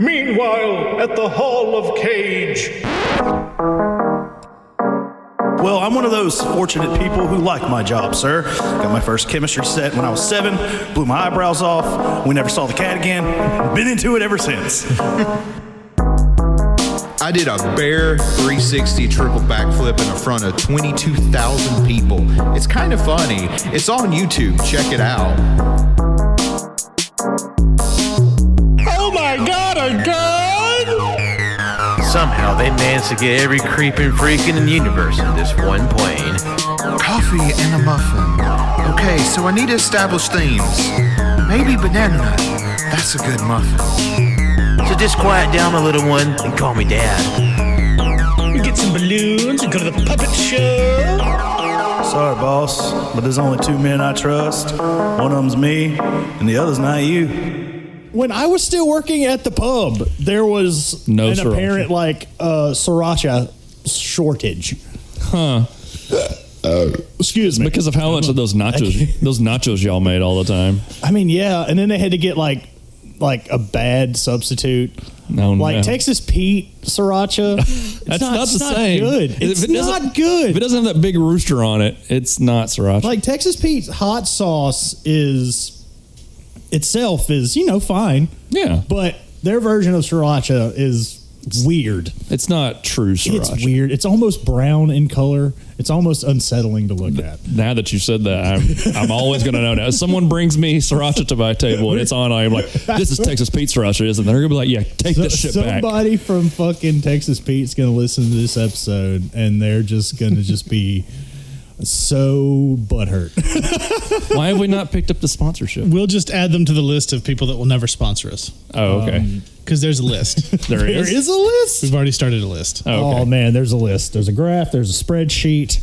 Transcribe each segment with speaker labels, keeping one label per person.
Speaker 1: Meanwhile, at the Hall of Cage.
Speaker 2: Well, I'm one of those fortunate people who like my job, sir. Got my first chemistry set when I was 7, blew my eyebrows off. We never saw the cat again. Been into it ever since.
Speaker 3: I did a bare 360 triple backflip in front of 22,000 people. It's kind of funny. It's on YouTube. Check it out.
Speaker 4: Oh my God, a gun!
Speaker 5: Somehow they managed to get every creeping freak in the universe in this one plane.
Speaker 3: Coffee and a muffin. Okay, so I need to establish themes. Maybe banana nut. That's a good muffin.
Speaker 5: So just quiet down, my little one, and call me Dad.
Speaker 4: We get some balloons and go to the puppet show.
Speaker 2: Sorry, boss, but there's only 2 men I trust. One of them's me, and the other's not you.
Speaker 6: When I was still working at the pub, there was
Speaker 7: No
Speaker 6: an
Speaker 7: sriracha.
Speaker 6: apparent sriracha shortage.
Speaker 7: Huh.
Speaker 6: Excuse me.
Speaker 7: Because of how much of those nachos y'all made all the time.
Speaker 6: I mean, yeah, and then they had to get like a bad substitute.
Speaker 7: No,
Speaker 6: like Texas Pete sriracha.
Speaker 7: That's not the same.
Speaker 6: Good. It's not good.
Speaker 7: If it doesn't have that big rooster on it, it's not sriracha.
Speaker 6: Like Texas Pete's hot sauce is fine.
Speaker 7: Yeah.
Speaker 6: But their version of sriracha is weird.
Speaker 7: It's not true sriracha.
Speaker 6: It's weird. It's almost brown in color. It's almost unsettling to look at.
Speaker 7: Now that you said that, I'm always going to know now. If someone brings me sriracha to my table and it's on, I'm like, this is Texas Pete sriracha, isn't it? They're going to be like, yeah, take this shit back.
Speaker 6: Somebody from fucking Texas Pete's going to listen to this episode and they're just going to be so butthurt.
Speaker 7: Why have we not picked up the sponsorship?
Speaker 4: We'll just add them to the list of people that will never sponsor us.
Speaker 7: Oh, okay.
Speaker 4: Because there's a list.
Speaker 7: There is?
Speaker 6: There is a list?
Speaker 4: We've already started a list.
Speaker 7: Oh, okay.
Speaker 6: Oh, man, there's a list. There's a graph. There's a spreadsheet.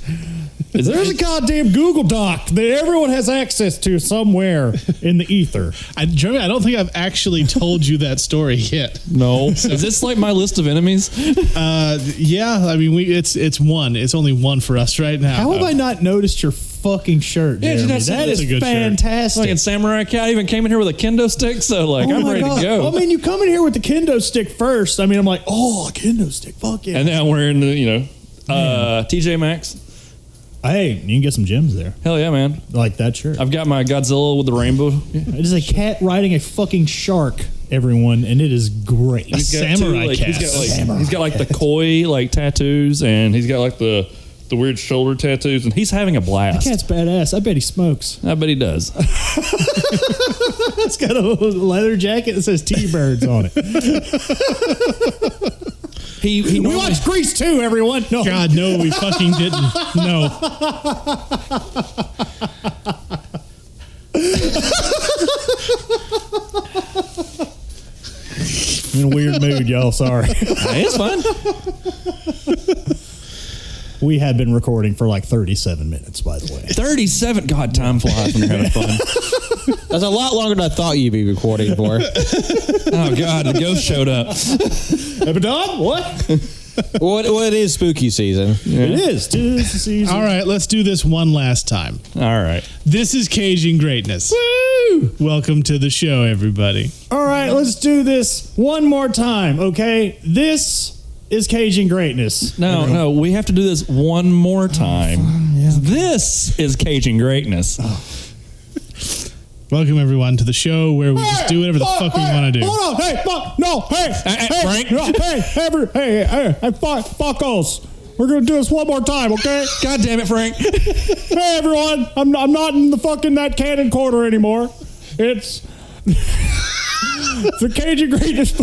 Speaker 6: There's a goddamn Google Doc that everyone has access to somewhere in the ether.
Speaker 4: Jeremy, I don't think I've actually told you that story yet.
Speaker 7: No. Is this like my list of enemies?
Speaker 4: Yeah, I mean, it's one. It's only one for us right now.
Speaker 6: How have I not noticed your fucking shirt,
Speaker 7: Yeah,
Speaker 6: Jeremy?
Speaker 7: that's
Speaker 6: That is
Speaker 4: a good shirt.
Speaker 6: fantastic.
Speaker 7: Fucking Samurai Cat even came in here with a kendo stick, so I'm
Speaker 6: my
Speaker 7: ready
Speaker 6: God.
Speaker 7: to go.
Speaker 6: I mean, you come in here with the kendo stick first. I mean, I'm like, oh, a kendo stick, fuck yeah.
Speaker 7: And now we're in the, TJ Maxx.
Speaker 6: Hey, you can get some gems there.
Speaker 7: Hell yeah, man.
Speaker 6: Like that shirt.
Speaker 7: I've got my Godzilla with the rainbow.
Speaker 6: It is a cat riding a fucking shark, everyone, and it is great.
Speaker 7: He's got
Speaker 4: samurai cat.
Speaker 7: He's got like the koi tattoos, and he's got like the weird shoulder tattoos, and he's having a blast.
Speaker 6: That cat's badass. I bet he smokes.
Speaker 7: I bet he does.
Speaker 6: It's got a leather jacket that says T-Birds on it.
Speaker 7: He
Speaker 6: We
Speaker 7: normally-
Speaker 6: watched Grease too, everyone. No.
Speaker 4: God, no, we fucking didn't. No.
Speaker 6: I'm in a weird mood, y'all. Sorry.
Speaker 7: Hey, it's fun.
Speaker 6: We had been recording for like 37 minutes, by the way.
Speaker 7: 37. God, time flies when you're having fun.
Speaker 8: That's a lot longer than I thought you'd be recording for.
Speaker 7: Oh God, the ghost showed up.
Speaker 6: Epidawn? What?
Speaker 8: Well, it is spooky season.
Speaker 6: It is. 'Tis the season.
Speaker 4: All right, let's do this one last time.
Speaker 7: All right.
Speaker 4: This is Caging Greatness.
Speaker 6: Woo!
Speaker 4: Welcome to the show, everybody.
Speaker 6: All right, let's do this one more time, okay? This is Caging Greatness.
Speaker 7: No, we have to do this one more time. This is Caging Greatness.
Speaker 4: Welcome, everyone, to the show where we just do whatever the fuck we want to do.
Speaker 6: Hold on, hey, fuck, no, hey,
Speaker 7: Frank.
Speaker 6: no, hey, fuckos. We're gonna do this one more time, okay?
Speaker 7: God damn it, Frank.
Speaker 6: Hey, everyone, I'm not in the fucking that cannon corner anymore. It's the Caging Greatness.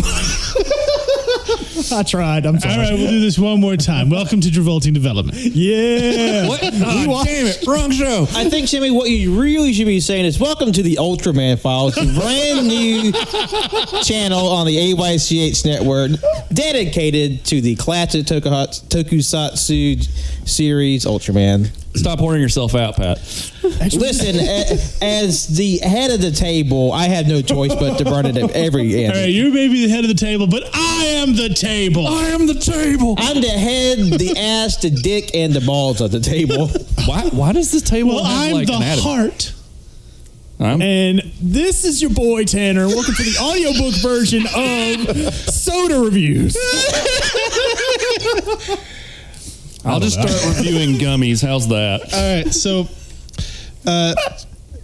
Speaker 6: I tried. I'm sorry.
Speaker 4: All right, we'll do this one more time. Welcome to Travolting Development.
Speaker 6: Yeah.
Speaker 7: What? Oh, damn it, wrong show.
Speaker 8: I think, Jimmy, what you really should be saying is welcome to the Ultraman Files, a brand new channel on the AYCH network dedicated to the classic tokusatsu series, Ultraman.
Speaker 7: Stop pouring yourself out, Pat.
Speaker 8: Listen, as the head of the table, I have no choice but to burn it at every end.
Speaker 4: All right, you may be the head of the table, but I am the table.
Speaker 7: I am the table.
Speaker 8: I'm the head, the ass, the dick, and the balls of the table.
Speaker 7: Why does this table
Speaker 4: Well,
Speaker 7: have
Speaker 4: I'm
Speaker 7: like
Speaker 4: the
Speaker 7: anatomy?
Speaker 4: heart.
Speaker 6: And This is your boy Tanner. Welcome to the audiobook version of Soda Reviews.
Speaker 7: I'll just start reviewing gummies. How's that?
Speaker 4: All right, so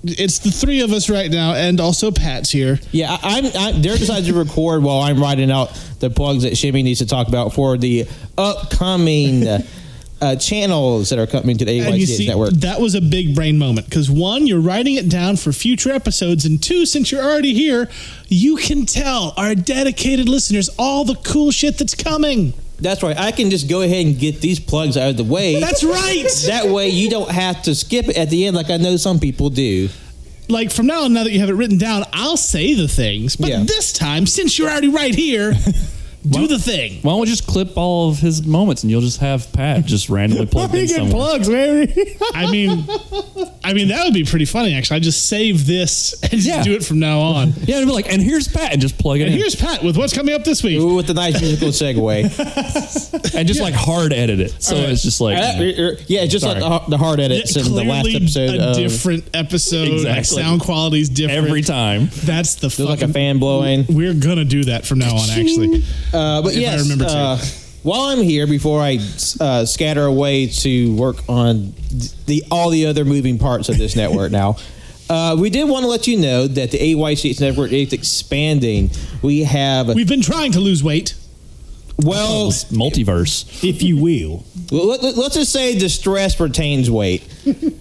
Speaker 4: it's the three of us right now, and also Pat's here.
Speaker 8: Yeah, Derek decided to record while I'm writing out the plugs that Shimmy needs to talk about for the upcoming channels that are coming to the
Speaker 4: And you
Speaker 8: AYCH
Speaker 4: see,
Speaker 8: network.
Speaker 4: that was a big brain moment because one, you're writing it down for future episodes, and two, since you're already here, you can tell our dedicated listeners all the cool shit that's coming.
Speaker 8: That's right. I can just go ahead and get these plugs out of the way.
Speaker 4: That's right.
Speaker 8: That way you don't have to skip it at the end like I know some people do.
Speaker 4: Like from now on, now that you have it written down, I'll say the things. But
Speaker 8: Yeah.
Speaker 4: this time, since you're already right here, do the thing.
Speaker 7: Why don't we just clip all of his moments and you'll just have Pat just randomly plug in
Speaker 6: You get
Speaker 7: somewhere?
Speaker 6: plugs, baby.
Speaker 4: I mean, that would be pretty funny, actually. I just save this and just
Speaker 7: Yeah.
Speaker 4: do it from now on.
Speaker 7: Yeah, it'd be like, and here's Pat, and just plug it
Speaker 4: And
Speaker 7: in.
Speaker 4: here's Pat with what's coming up this week.
Speaker 8: Ooh, with the nice musical segue.
Speaker 7: And just like hard edit it. So
Speaker 4: All right.
Speaker 7: it's just like,
Speaker 8: Yeah, just
Speaker 7: Sorry.
Speaker 8: like the hard edits in the last
Speaker 4: Clearly
Speaker 8: episode.
Speaker 4: a different episode.
Speaker 7: Exactly.
Speaker 4: Sound quality's different.
Speaker 7: every time.
Speaker 4: That's the
Speaker 8: Feels like a
Speaker 4: fucking...
Speaker 8: fan blowing.
Speaker 4: We're going to do that from now on, actually.
Speaker 8: But
Speaker 4: If I
Speaker 8: yes,
Speaker 4: remember to.
Speaker 8: while I'm here, before I scatter away to work on all the other moving parts of this network now, we did want to let you know that the AYCH network is expanding. We have,
Speaker 4: We've been trying to lose weight.
Speaker 8: well,
Speaker 7: It's multiverse.
Speaker 6: If you will.
Speaker 8: let's just say the stress retains weight.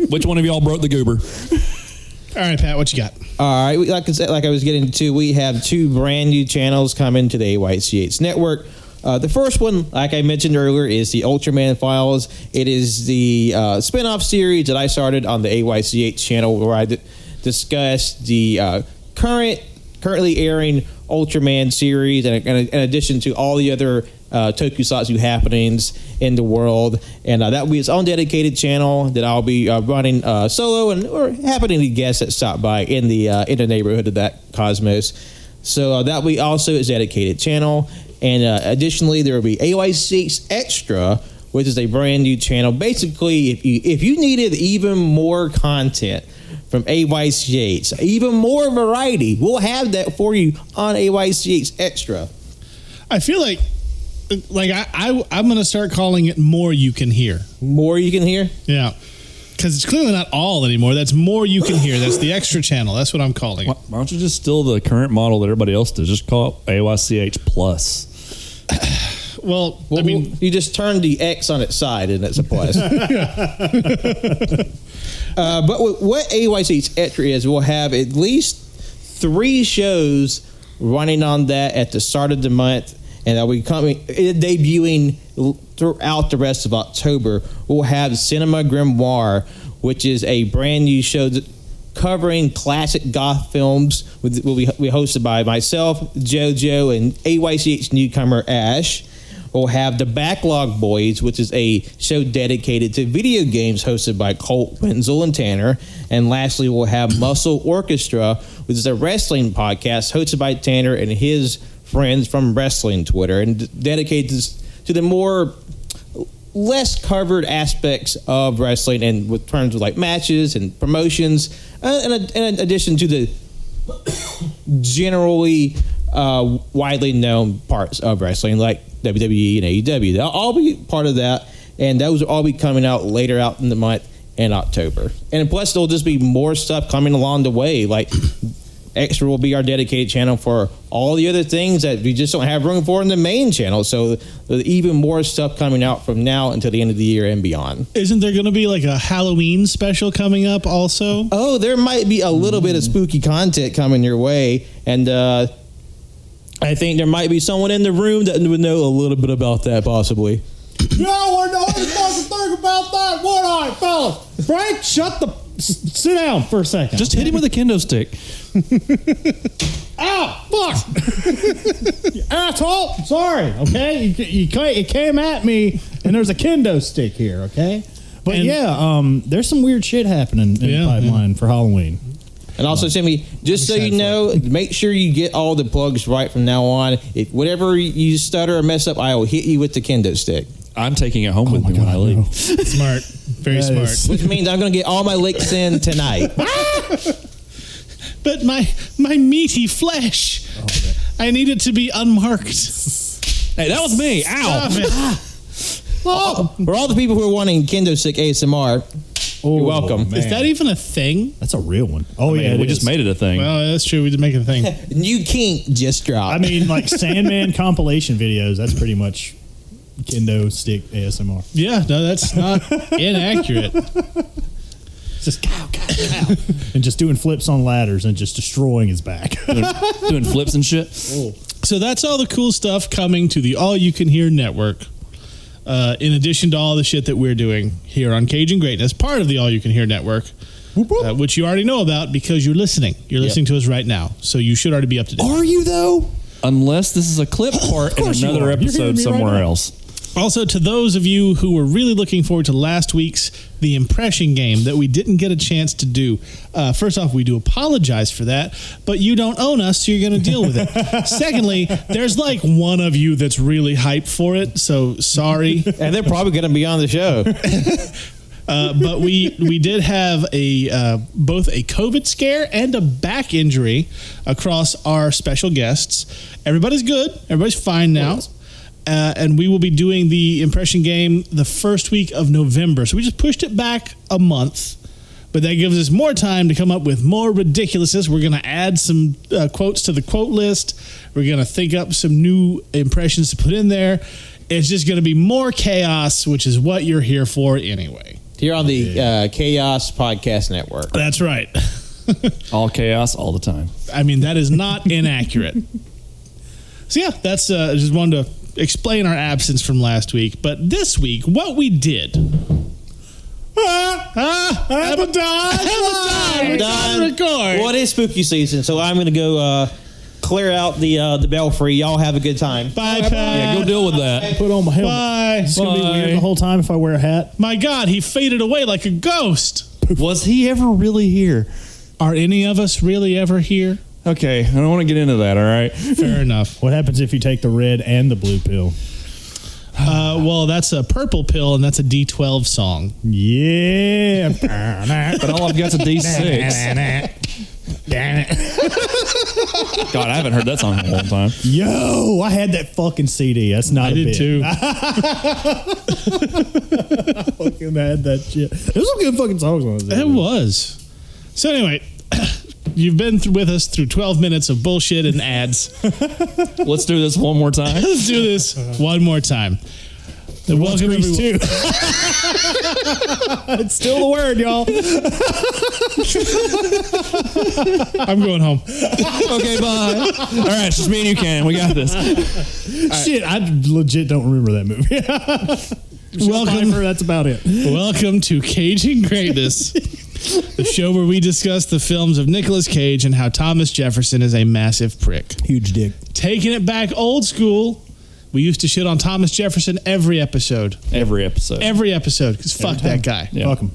Speaker 7: Which one of y'all broke the goober?
Speaker 4: All right, Pat, what you got?
Speaker 8: All right, like I was getting to, we have two brand new channels coming to the AYCH network. The first one, like I mentioned earlier, is the Ultraman Files. It is the spin-off series that I started on the AYCH channel where I discuss the currently airing Ultraman series and in addition to all the other tokusatsu happenings in the world. And that will be its own dedicated channel that I'll be running solo and or happening to guests that stop by in the neighborhood of that cosmos. So that will be also its dedicated channel. And additionally, there will be AYCH Extra, which is a brand new channel. Basically, if you needed even more content from AYCH, even more variety, we'll have that for you on AYCH Extra.
Speaker 4: I feel like I'm going to start calling it More You Can Hear.
Speaker 8: More you can hear?
Speaker 4: Yeah. Because it's clearly not all anymore. That's More You Can Hear. That's the extra channel. That's what I'm calling it.
Speaker 7: Why don't you just steal the current model that everybody else does? Just call it AYCH Plus.
Speaker 4: Well, I mean,
Speaker 8: you just turn the X on its side and it's a plus. But what AYCH Extra is, we'll have at least 3 shows running on that at the start of the month, and they'll be debuting throughout the rest of October. We'll have Cinema Grimoire, which is a brand new show covering classic goth films. Will be hosted by myself, JoJo, and AYCH newcomer Ash. We'll have The Backlog Boys, which is a show dedicated to video games hosted by Colt, Wenzel, and Tanner. And lastly, we'll have Muscle Orchestra, which is a wrestling podcast hosted by Tanner and his friends from Wrestling Twitter and dedicated to the more less covered aspects of wrestling and with terms of like matches and promotions, in addition to the generally widely known parts of wrestling like WWE and AEW. They'll all be part of that, and those will all be coming out later out in the month in October. And plus, there'll just be more stuff coming along the way. Like Extra will be our dedicated channel for all the other things that we just don't have room for in the main channel. So there's even more stuff coming out from now until the end of the year and beyond.
Speaker 4: isn't there going to be like a Halloween special coming up also?
Speaker 8: Oh, there might be a little bit of spooky content coming your way, and I think there might be someone in the room that would know a little bit about that, possibly.
Speaker 6: No, we're not fucking think about that, would I, fellas? Frank, sit down for a second.
Speaker 7: Just hit him with a kendo stick.
Speaker 6: Ow, fuck. You asshole. Sorry, okay? You came at me, and there's a kendo stick here, okay? But
Speaker 4: And-
Speaker 6: there's some weird shit happening in the pipeline for Halloween.
Speaker 8: And also, Timmy, just so you know, make sure you get all the plugs right from now on. If whatever you stutter or mess up, I will hit you with the kendo stick.
Speaker 7: I'm taking it home with me when I leave.
Speaker 4: Smart. Very
Speaker 6: That
Speaker 4: smart.
Speaker 6: is-
Speaker 8: Which means I'm going to get all my licks in tonight.
Speaker 4: But my meaty flesh. I need it to be unmarked.
Speaker 7: Hey, that was me. Ow.
Speaker 4: Stop it.
Speaker 8: For all the people who are wanting Kendo Stick ASMR, you're welcome.
Speaker 6: man.
Speaker 4: Is that even a thing?
Speaker 6: That's a real one. Oh, yeah.
Speaker 7: we just made it a thing.
Speaker 4: Well, that's true. We did make it a thing.
Speaker 8: New kink just dropped.
Speaker 6: I mean, like Sandman compilation videos, that's pretty much Kendo Stick ASMR.
Speaker 4: Yeah, no, that's not inaccurate.
Speaker 6: Just cow, and just doing flips on ladders and just destroying his back.
Speaker 7: Doing flips and shit.
Speaker 4: So that's all the cool stuff coming to the All You Can Hear Network. In addition to all the shit that we're doing here on Cajun Greatness, part of the All You Can Hear Network, which you already know about because you're listening. You're listening to us right now, so you should already be up to date.
Speaker 6: Are you, though?
Speaker 7: Unless this is a clip part in
Speaker 6: course you
Speaker 7: another
Speaker 6: are. You're hearing
Speaker 7: episode
Speaker 6: me right
Speaker 7: somewhere
Speaker 6: now.
Speaker 7: else.
Speaker 4: Also, to those of you who were really looking forward to last week's The Impression Game that we didn't get a chance to do, first off, we do apologize for that, but you don't own us, so you're going to deal with it. Secondly, there's like one of you that's really hyped for it, so sorry.
Speaker 8: and they're probably going to be on the show.
Speaker 4: But we did have both a COVID scare and a back injury across our special guests. Everybody's good. Everybody's fine now. And we will be doing the impression game the first week of November. So we just pushed it back a month. But that gives us more time to come up with more ridiculousness. We're going to add some quotes to the quote list. We're going to think up some new impressions to put in there. It's just going to be more chaos, which is what you're here for anyway.
Speaker 8: Here on the Chaos Podcast Network.
Speaker 4: That's right.
Speaker 7: All chaos all the time.
Speaker 4: I mean, that is not inaccurate. So yeah, that's I just wanted to explain our absence from last week. But this week, what we did.
Speaker 8: I'm done. Well, it is spooky season, so I'm going to go clear out the belfry. Y'all have a good time.
Speaker 4: Bye, Pat.
Speaker 7: Yeah, go deal with that.
Speaker 6: Put on my helmet.
Speaker 4: Bye.
Speaker 6: It's going to be weird the whole time if I wear a hat.
Speaker 4: My God, he faded away like a ghost.
Speaker 7: Was he ever really here?
Speaker 4: Are any of us really ever here?
Speaker 7: Okay, I don't want to get into that, all right?
Speaker 4: Fair enough.
Speaker 6: What happens if you take the red and the blue pill?
Speaker 4: Well, that's a purple pill, and that's a D12 song.
Speaker 6: Yeah.
Speaker 7: But all I've got's a D6. God, I haven't heard that song in a long time.
Speaker 6: Yo, I had that fucking CD. That's not
Speaker 4: I
Speaker 6: a
Speaker 4: did
Speaker 6: bit.
Speaker 4: too.
Speaker 6: I fucking had that shit. There's some good fucking songs on this.
Speaker 4: It was. So anyway, you've been with us through 12 minutes of bullshit and ads.
Speaker 7: Let's do this one more time.
Speaker 4: Let's do this one more time. Welcome
Speaker 6: Grease
Speaker 4: everyone.
Speaker 6: too. It's still the word, y'all.
Speaker 4: I'm going home.
Speaker 7: Okay, bye. All right, it's just me and you, Ken. We got this.
Speaker 6: Shit, I legit don't remember that movie.
Speaker 4: Welcome.
Speaker 6: That's about it.
Speaker 4: Welcome to Cajun Greatness, the show where we discuss the films of Nicolas Cage and how Thomas Jefferson is a massive prick.
Speaker 6: Huge dick.
Speaker 4: Taking it back old school, we used to shit on Thomas Jefferson every episode.
Speaker 7: Every episode.
Speaker 4: Because fuck that guy.
Speaker 7: Yeah.
Speaker 6: Fuck him.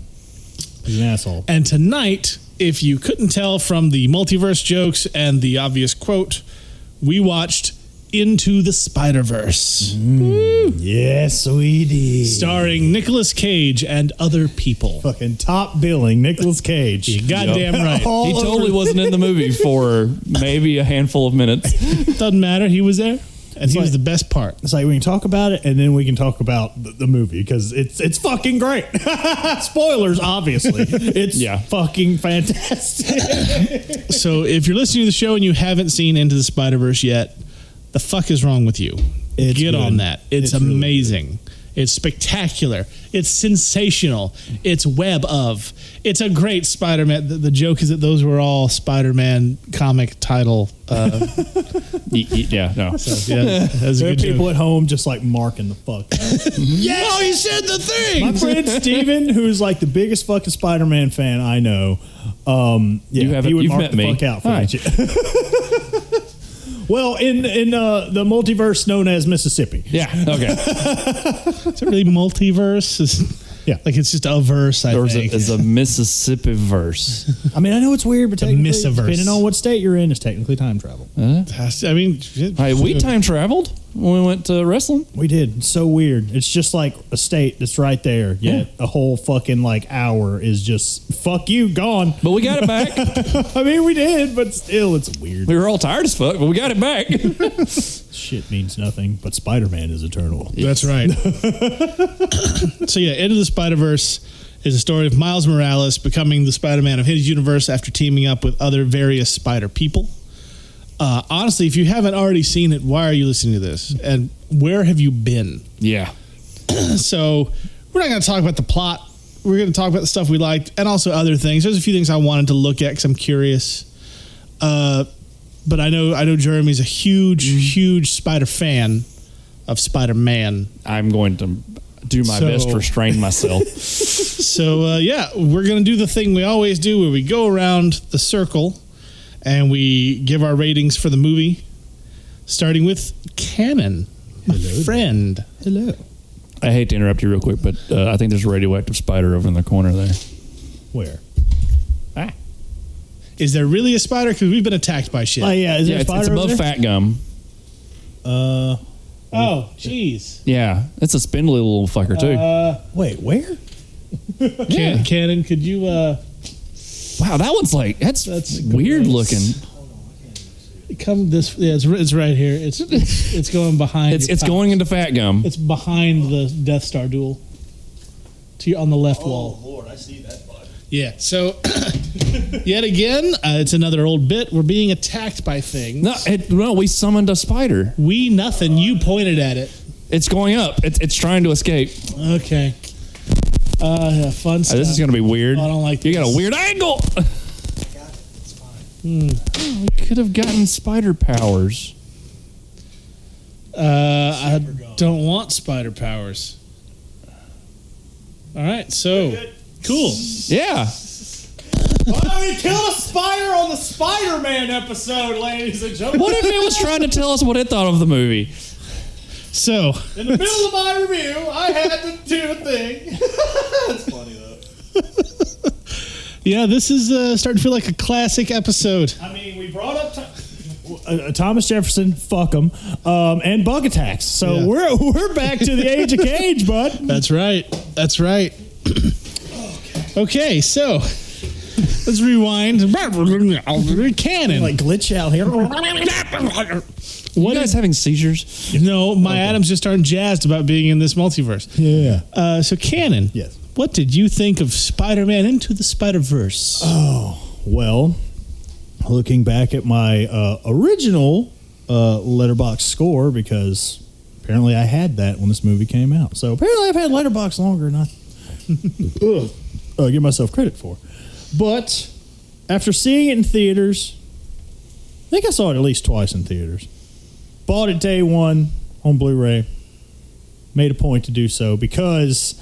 Speaker 6: He's an asshole.
Speaker 4: And tonight, if you couldn't tell from the multiverse jokes and the obvious quote, we watched Into the Spider-Verse.
Speaker 6: Yes, we did.
Speaker 4: Starring Nicolas Cage and other people.
Speaker 6: Fucking top billing, Nicolas Cage.
Speaker 4: You goddamn right.
Speaker 6: All
Speaker 7: He totally
Speaker 6: over-
Speaker 7: wasn't in the movie for maybe a handful of minutes.
Speaker 4: Doesn't matter. He was there. And he was
Speaker 6: like-
Speaker 4: the best part.
Speaker 6: It's like we can talk about it and then we can talk about the movie because it's fucking great. Spoilers, obviously. It's fucking fantastic.
Speaker 4: So if you're listening to the show and you haven't seen Into the Spider-Verse yet, the fuck is wrong with you?
Speaker 6: It's
Speaker 4: Get
Speaker 6: good.
Speaker 4: on that. It's
Speaker 6: It's really
Speaker 4: amazing. It's spectacular. It's sensational. It's web of. It's a great Spider-Man. The joke is that those were all Spider-Man comic title.
Speaker 7: Yeah, no.
Speaker 4: Yeah, that's a
Speaker 6: There are
Speaker 4: good
Speaker 6: people
Speaker 4: joke.
Speaker 6: at home just like marking the fuck.
Speaker 4: Yeah, oh, he said the thing.
Speaker 6: My friend Steven, who's like the biggest fucking Spider-Man fan I know,
Speaker 7: You haven't-
Speaker 6: he would
Speaker 7: you've
Speaker 6: mark
Speaker 7: met
Speaker 6: the
Speaker 7: me.
Speaker 6: fuck out for
Speaker 7: Hi.
Speaker 6: that shit. Well, in the multiverse known as Mississippi.
Speaker 7: Yeah, okay.
Speaker 4: Is it really multiverse?
Speaker 6: Yeah.
Speaker 4: Like it's just a verse, I
Speaker 7: Or is
Speaker 4: think.
Speaker 7: it is a Mississippi verse?
Speaker 6: I mean, I know it's weird, but technically,
Speaker 4: Missiverse.
Speaker 6: depending on what state you're in, it's technically time travel.
Speaker 4: I mean,
Speaker 7: Hey, we time traveled when we went to wrestling.
Speaker 6: We did. It's so weird. It's just like a state that's right there, yet a whole fucking like hour is just fuck you, gone.
Speaker 7: But we got it back.
Speaker 6: I mean, we did, but still, it's weird.
Speaker 7: We were all tired as fuck, but we got it back.
Speaker 6: Shit means nothing, but Spider-Man is eternal.
Speaker 4: That's right. So yeah, Into the Spider-Verse is a story of Miles Morales becoming the Spider-Man of his universe after teaming up with other various spider people. Honestly, if you haven't already seen it, why are you listening to this? And where have you been?
Speaker 7: Yeah.
Speaker 4: So we're not going to talk about the plot. We're going to talk about the stuff we liked and also other things. There's a few things I wanted to look at because I'm curious. But I know Jeremy's a huge Spider fan of Spider-Man.
Speaker 7: I'm going to do my best to restrain myself.
Speaker 4: So, yeah, we're going to do the thing we always do where we go around the circle and we give our ratings for the movie, starting with Cannon, my friend.
Speaker 6: Hello.
Speaker 7: I hate to interrupt you real quick, but I think there's a radioactive spider over in the corner there.
Speaker 6: Where?
Speaker 4: Is there really a spider? Because we've been attacked by shit.
Speaker 6: Oh, yeah. Is there a
Speaker 7: It's
Speaker 6: spider
Speaker 7: above
Speaker 6: over there?
Speaker 7: Fat Gum.
Speaker 4: Oh, jeez.
Speaker 7: Yeah, it's a spindly little fucker too.
Speaker 6: Wait, where?
Speaker 4: Cannon, could you...
Speaker 7: Wow, that one's like that's weird looking.
Speaker 4: Come this? Yeah, it's right here. It's going behind.
Speaker 7: It's going into Fat Gum.
Speaker 4: It's behind the Death Star duel. On the left wall.
Speaker 2: Oh, Lord, I see that bug.
Speaker 4: Yeah. So yet again, it's another old bit. We're being attacked by things.
Speaker 7: No, we summoned a spider.
Speaker 4: We nothing. You pointed at it.
Speaker 7: It's going up. It's trying to escape.
Speaker 4: Okay. Yeah, fun stuff.
Speaker 7: This is going to be weird.
Speaker 4: I don't like
Speaker 7: You got
Speaker 4: this.
Speaker 7: a weird angle. We could have gotten spider powers.
Speaker 4: I don't want spider powers. All right, so cool.
Speaker 7: Yeah.
Speaker 6: Well, we killed a spider on the Spider-Man episode, ladies and gentlemen.
Speaker 7: What if it was trying to tell us what it thought of the movie?
Speaker 4: So
Speaker 6: In the middle of my review, I had to do a thing. That's funny, though.
Speaker 4: yeah, this is starting to feel like a classic episode.
Speaker 6: I mean, we brought up Thomas Jefferson, fuck him, and bug attacks. So
Speaker 4: Yeah.
Speaker 6: we're back to the age of Cage, bud.
Speaker 4: That's right. That's right. Okay, so let's rewind. Cannon.
Speaker 6: Like glitch out here.
Speaker 7: You guys having seizures?
Speaker 4: No, my Adam's just aren't jazzed about being in this multiverse.
Speaker 6: Yeah.
Speaker 4: So Cannon.
Speaker 6: Yes.
Speaker 4: What did you think of Spider-Man Into the Spider-Verse?
Speaker 6: Well, looking back at my original Letterboxd score, because apparently I had that when this movie came out. So apparently I've had Letterboxd longer than I give myself credit for. But after seeing it in theaters, I think I saw it at least twice in theaters. Bought it day one on Blu-ray. Made a point to do so because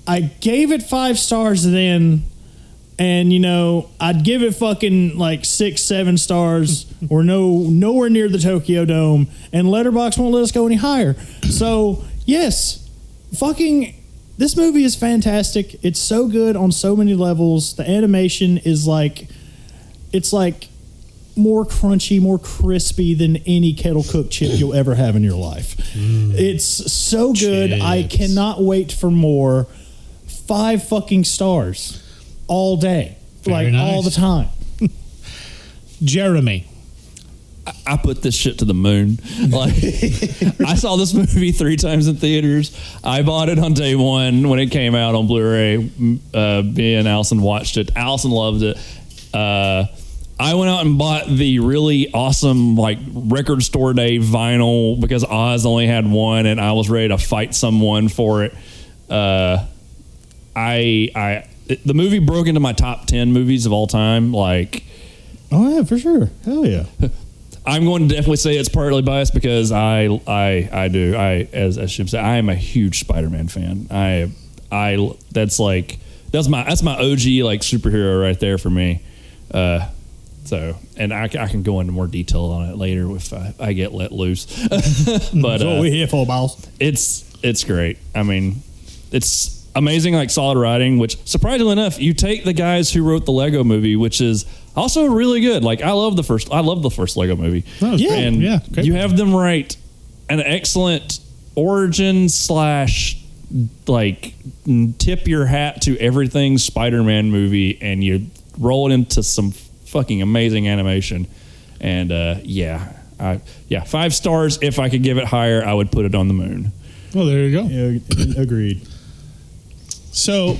Speaker 6: I gave it 5 stars then. And, you know, I'd give it fucking like 6, 7 stars or nowhere near the Tokyo Dome. And Letterboxd won't let us go any higher. So, yes, fucking, this movie is fantastic. It's so good on so many levels. The animation is like, it's like more crunchy, more crispy than any kettle cooked chip you'll ever have in your life. It's so good. I
Speaker 4: Chips.
Speaker 6: cannot wait for more. 5 fucking stars. All day.
Speaker 4: Very
Speaker 6: Like all
Speaker 4: nice.
Speaker 6: the time.
Speaker 4: Jeremy.
Speaker 7: I put this shit to the moon. Like, I saw this movie 3 times in theaters. I bought it on day one when it came out on Blu-ray. Me and Allison watched it. Allison loved it. I went out and bought the really awesome like record store day vinyl because Oz only had one, and I was ready to fight someone for it. The movie broke into my top 10 movies of all time. Like,
Speaker 6: Oh yeah, for sure. Hell yeah.
Speaker 7: I'm going to definitely say it's partly biased because as Shib said, I am a huge Spider-Man fan. That's my OG like superhero right there for me. So, and I can go into more detail on it later if I get let loose. But
Speaker 6: That's what we're here for, boss.
Speaker 7: it's great. I mean, it's amazing, like solid writing. Which surprisingly enough, you take the guys who wrote the Lego Movie, which is also really good. Like I love the first Lego Movie.
Speaker 4: Oh,
Speaker 6: Yeah.
Speaker 7: and
Speaker 4: yeah, great.
Speaker 7: you have them write an excellent origin / like tip your hat to everything Spider-Man movie, and you roll it into some fucking amazing animation. And 5 stars. If I could give it higher, I would put it on the moon.
Speaker 4: Well, there you go.
Speaker 6: Yeah, agreed.
Speaker 4: So,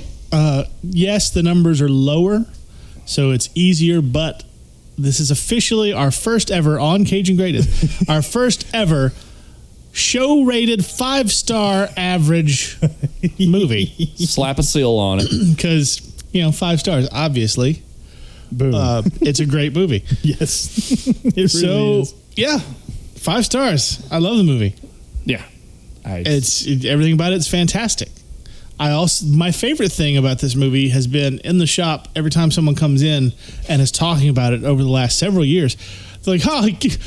Speaker 4: yes, the numbers are lower, so it's easier, but this is officially our first ever on Cajun Greatest, our first ever show-rated 5-star average movie.
Speaker 7: Slap a seal on it.
Speaker 4: Because, 5 stars, obviously.
Speaker 6: Boom.
Speaker 4: It's a great movie.
Speaker 6: Yes. It really
Speaker 4: So,
Speaker 6: is.
Speaker 4: yeah, 5 stars. I love the movie.
Speaker 7: Yeah.
Speaker 4: Everything about it's fantastic. My favorite thing about this movie has been in the shop every time someone comes in and is talking about it over the last several years. They're like, how can't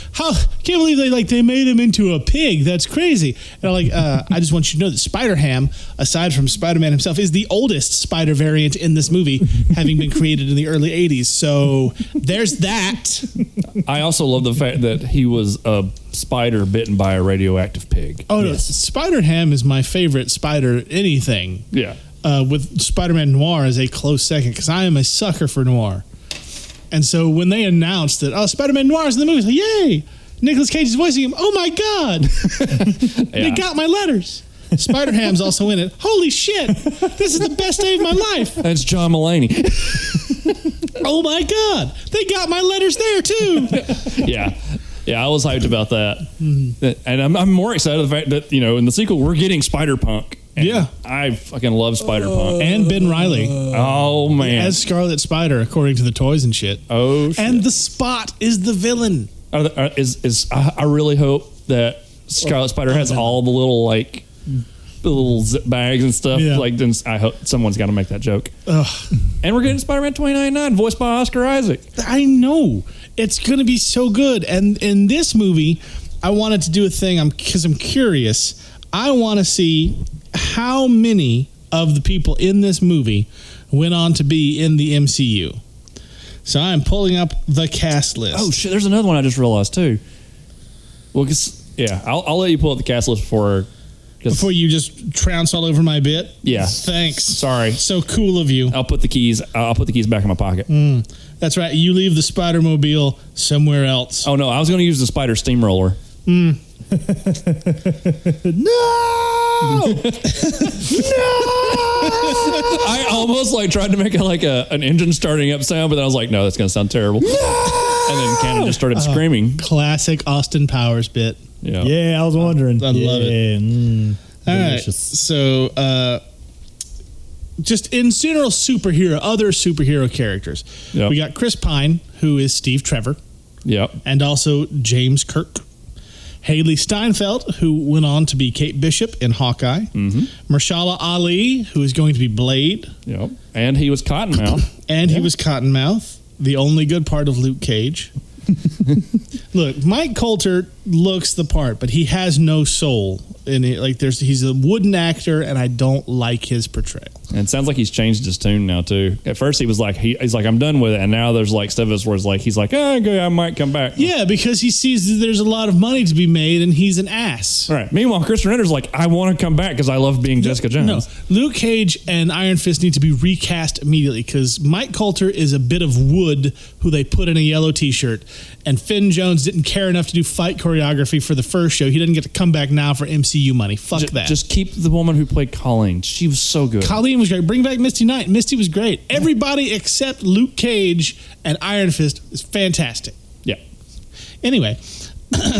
Speaker 4: believe they made him into a pig. That's crazy. And I'm like, I just want you to know that Spider-Ham, aside from Spider-Man himself, is the oldest spider variant in this movie, having been created in the early 80s. So there's that.
Speaker 7: I also love the fact that he was a spider bitten by a radioactive pig.
Speaker 4: Oh, no, Spider-Ham is my favorite spider anything.
Speaker 7: Yeah.
Speaker 4: With Spider-Man Noir as a close second, because I am a sucker for Noir. And so when they announced that, Spider-Man Noir is in the movie, like, yay! Nicolas Cage is voicing him. Oh my God! They got my letters. Spider-Ham's also in it. Holy shit! This is the best day of my life.
Speaker 7: That's John Mulaney.
Speaker 4: Oh my God! They got my letters there too.
Speaker 7: Yeah, I was hyped about that. And I'm more excited the fact that, in the sequel, we're getting Spider-Punk. And
Speaker 4: Yeah.
Speaker 7: I fucking love Spider-Punk.
Speaker 4: And Ben Riley
Speaker 7: Oh, man.
Speaker 4: as Scarlet Spider, according to the toys and shit.
Speaker 7: Oh, shit.
Speaker 4: And the Spot is the villain.
Speaker 7: I really hope that Scarlet Spider has all the little, the little zip bags and stuff.
Speaker 4: Yeah.
Speaker 7: Then I hope someone's got to make that joke.
Speaker 4: Ugh.
Speaker 7: And we're getting Spider-Man 2099, voiced by Oscar Isaac.
Speaker 4: I know. It's going to be so good. And in this movie, I wanted to do a thing because I'm curious. I want to see how many of the people in this movie went on to be in the MCU. So I'm pulling up the cast list.
Speaker 7: Oh, shit. There's another one I just realized, too. Well, I'll let you pull up the cast list before
Speaker 4: you just trounce all over my bit?
Speaker 7: Yeah.
Speaker 4: Thanks.
Speaker 7: Sorry.
Speaker 4: So cool of you.
Speaker 7: I'll put the keys back in my pocket.
Speaker 4: That's right. You leave the Spider-Mobile somewhere else.
Speaker 7: Oh, no. I was going to use the Spider Steamroller.
Speaker 6: No!
Speaker 7: I almost tried to make it an engine starting up sound, but then I was like, no, that's going to sound terrible. No! And then Cannon just started screaming.
Speaker 4: Classic Austin Powers bit.
Speaker 7: Yeah.
Speaker 6: Yeah, I was wondering.
Speaker 4: I love it. All right.
Speaker 6: Delicious.
Speaker 4: So, just in general other superhero characters.
Speaker 7: Yep.
Speaker 4: We got Chris Pine, who is Steve Trevor,
Speaker 7: Yep.
Speaker 4: and also James Kirk. Haley Steinfeld, who went on to be Kate Bishop in Hawkeye. Mahershala Ali, who is going to be Blade.
Speaker 7: Yep. And he was Cottonmouth.
Speaker 4: And he was Cottonmouth, the only good part of Luke Cage. Look, Mike Coulter looks the part, but he has no soul in it. He's a wooden actor, and I don't like his portrayal.
Speaker 7: And it sounds like he's changed his tune now, too. At first, he was he's like, I'm done with it. And now there's stuff where he's like, oh, okay, I might come back.
Speaker 4: Yeah, because he sees that there's a lot of money to be made, and he's an ass.
Speaker 7: All right. Meanwhile, Chris Renner's like, I want to come back because I love being Jessica Jones.
Speaker 4: No, Luke Cage and Iron Fist need to be recast immediately because Mike Coulter is a bit of wood who they put in a yellow T-shirt, and Finn Jones didn't care enough to do fight choreography for the first show. He doesn't get to come back now for MCU money. Fuck that.
Speaker 7: Just keep the woman who played Colleen. She was so good.
Speaker 4: Colleen was great. Bring back Misty Knight. Misty was great. Everybody except Luke Cage and Iron Fist is fantastic.
Speaker 7: Yeah.
Speaker 4: Anyway,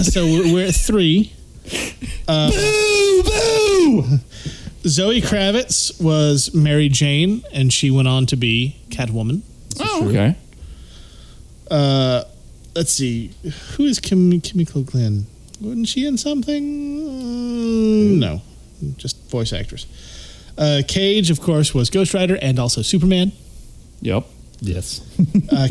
Speaker 4: so we're at 3.
Speaker 6: Boo! Boo!
Speaker 4: Zoe Kravitz was Mary Jane, and she went on to be Catwoman.
Speaker 7: Oh, okay.
Speaker 4: Let's see. Who is Kimiko Glenn? Wasn't she in something? No. Just voice actress. Cage, of course, was Ghost Rider and also Superman.
Speaker 7: Yep.
Speaker 6: Yes.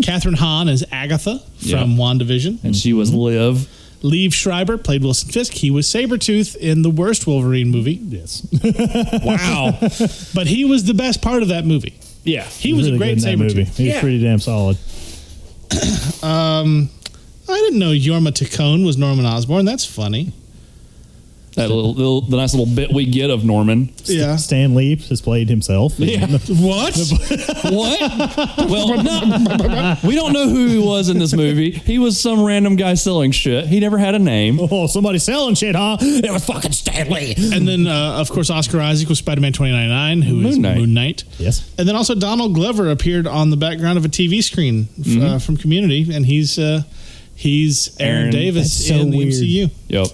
Speaker 4: Catherine Hahn is Agatha from WandaVision.
Speaker 7: And she was Liv.
Speaker 4: Liev Schreiber played Wilson Fisk. He was Sabretooth in the worst Wolverine movie.
Speaker 6: Yes.
Speaker 4: Wow. But he was the best part of that movie.
Speaker 7: Yeah.
Speaker 4: He was
Speaker 6: really
Speaker 4: a great
Speaker 6: good in that movie.
Speaker 4: Sabretooth.
Speaker 6: He was pretty damn solid.
Speaker 4: I didn't know Jorma Taccone was Norman Osborn. That's funny.
Speaker 7: That the nice little bit we get of Norman.
Speaker 4: Yeah.
Speaker 6: Stan Lee has played himself.
Speaker 4: What?
Speaker 7: What? Well, no, we don't know who he was in this movie. He was some random guy selling shit. He never had a name.
Speaker 6: Oh, somebody selling shit, huh? It was fucking Stan Lee.
Speaker 4: And then, of course, Oscar Isaac was Spider-Man 2099, who is Moon Knight.
Speaker 6: Yes.
Speaker 4: And then also Donald Glover appeared on the background of a TV screen from Community, and he's Aaron Davis
Speaker 6: That's so
Speaker 4: in the
Speaker 6: weird.
Speaker 4: MCU.
Speaker 7: Yep.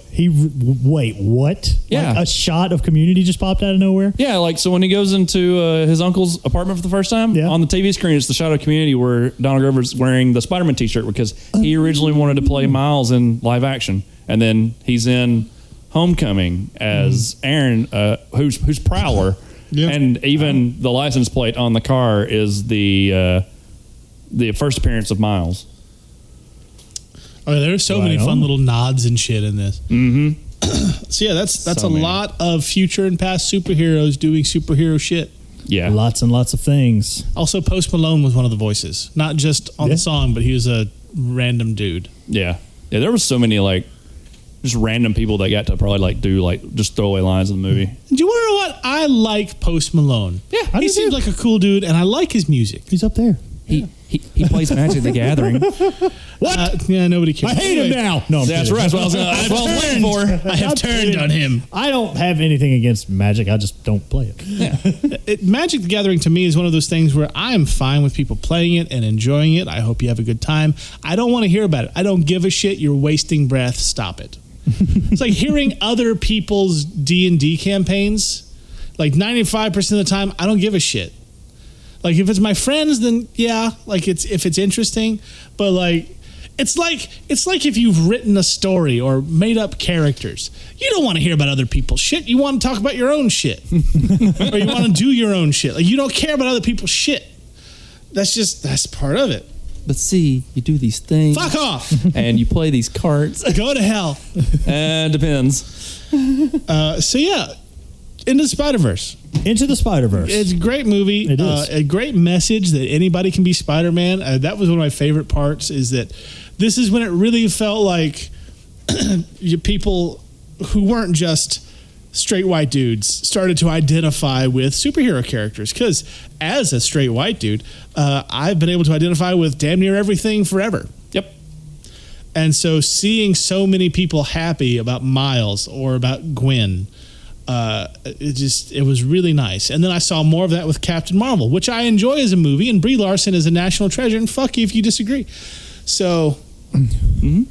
Speaker 6: Wait, what?
Speaker 7: Yeah.
Speaker 6: Like a shot of Community just popped out of nowhere?
Speaker 7: Yeah, like so when he goes into his uncle's apartment for the first time,
Speaker 6: Yeah.
Speaker 7: on the TV screen it's the shot of Community where Donald Glover's wearing the Spider-Man t-shirt because he originally wanted to play Miles in live action. And then he's in Homecoming as Aaron, who's Prowler.
Speaker 4: Yeah.
Speaker 7: And even the license plate on the car is the first appearance of Miles.
Speaker 4: Oh, there's so many
Speaker 6: Right
Speaker 4: fun
Speaker 6: on.
Speaker 4: little nods and shit in this. Mm-hmm. So yeah, that's
Speaker 7: So
Speaker 4: a
Speaker 7: many.
Speaker 4: lot of future and past superheroes doing superhero shit.
Speaker 7: Yeah.
Speaker 6: Lots and lots of things.
Speaker 4: Also, Post Malone was one of the voices, not just on
Speaker 6: Yeah.
Speaker 4: the song, but he was a random dude.
Speaker 7: Yeah. Yeah, there was so many like just random people that got to probably like do like just throwaway lines in the movie.
Speaker 4: Do you want to know what? I like Post Malone.
Speaker 7: Yeah, I
Speaker 4: he
Speaker 7: do
Speaker 4: seems
Speaker 7: too.
Speaker 4: like a cool dude, and I like his music.
Speaker 6: He's up there.
Speaker 7: He plays Magic the Gathering.
Speaker 4: What? Yeah, nobody cares.
Speaker 6: I hate him
Speaker 4: Anyway,
Speaker 6: now. No, I'm
Speaker 7: That's
Speaker 6: kidding.
Speaker 7: right. That's what I was waiting for.
Speaker 4: I have turned on him.
Speaker 6: I don't have anything against Magic. I just don't play it.
Speaker 4: Magic the Gathering to me is one of those things where I am fine with people playing it and enjoying it. I hope you have a good time. I don't want to hear about it. I don't give a shit. You're wasting breath. Stop it. It's like hearing other people's D&D campaigns. Like 95% of the time, I don't give a shit. Like if it's my friends, then yeah, like if it's interesting, but like it's like if you've written a story or made up characters, you don't want to hear about other people's shit. You want to talk about your own shit, or you want to do your own shit. Like you don't care about other people's shit. That's part of it.
Speaker 7: But see, you do these things.
Speaker 4: Fuck off.
Speaker 7: And you play these cards.
Speaker 4: Go to hell.
Speaker 7: Depends.
Speaker 4: So yeah, Into the Spider-Verse.
Speaker 6: Into the Spider-Verse.
Speaker 4: It's a great movie.
Speaker 6: It is.
Speaker 4: A great message that anybody can be Spider-Man. That was one of my favorite parts, is that this is when it really felt like people who weren't just straight white dudes started to identify with superhero characters. Because as a straight white dude, I've been able to identify with damn near everything forever.
Speaker 7: Yep.
Speaker 4: And so seeing so many people happy about Miles or about Gwen, it was really nice. And then I saw more of that with Captain Marvel, which I enjoy as a movie, and Brie Larson is a national treasure, and fuck you if you disagree. So, and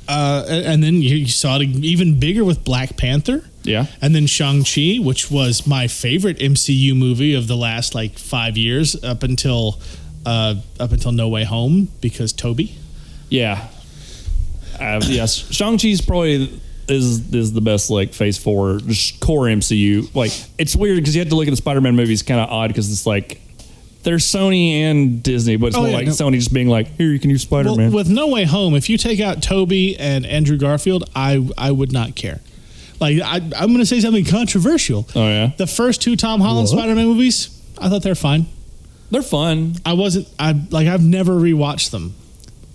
Speaker 4: then you saw it even bigger with Black Panther.
Speaker 7: Yeah.
Speaker 4: And then Shang-Chi, which was my favorite MCU movie of the last like 5 years up until No Way Home, because Toby.
Speaker 7: Yeah. Yes. Shang-Chi's probably is the best like phase 4 just core MCU. Like it's weird because you have to look at the Spider-Man movies kind of odd because it's like there's Sony and Disney, but it's more like Sony just being like, here you can use Spider-Man.
Speaker 4: Well, with No Way Home, if you take out Toby and Andrew Garfield, I would not care. Like I'm going to say something controversial.
Speaker 7: Oh yeah.
Speaker 4: The first two Tom Holland Spider-Man movies, I thought they're fine.
Speaker 7: They're fun.
Speaker 4: I've never rewatched them.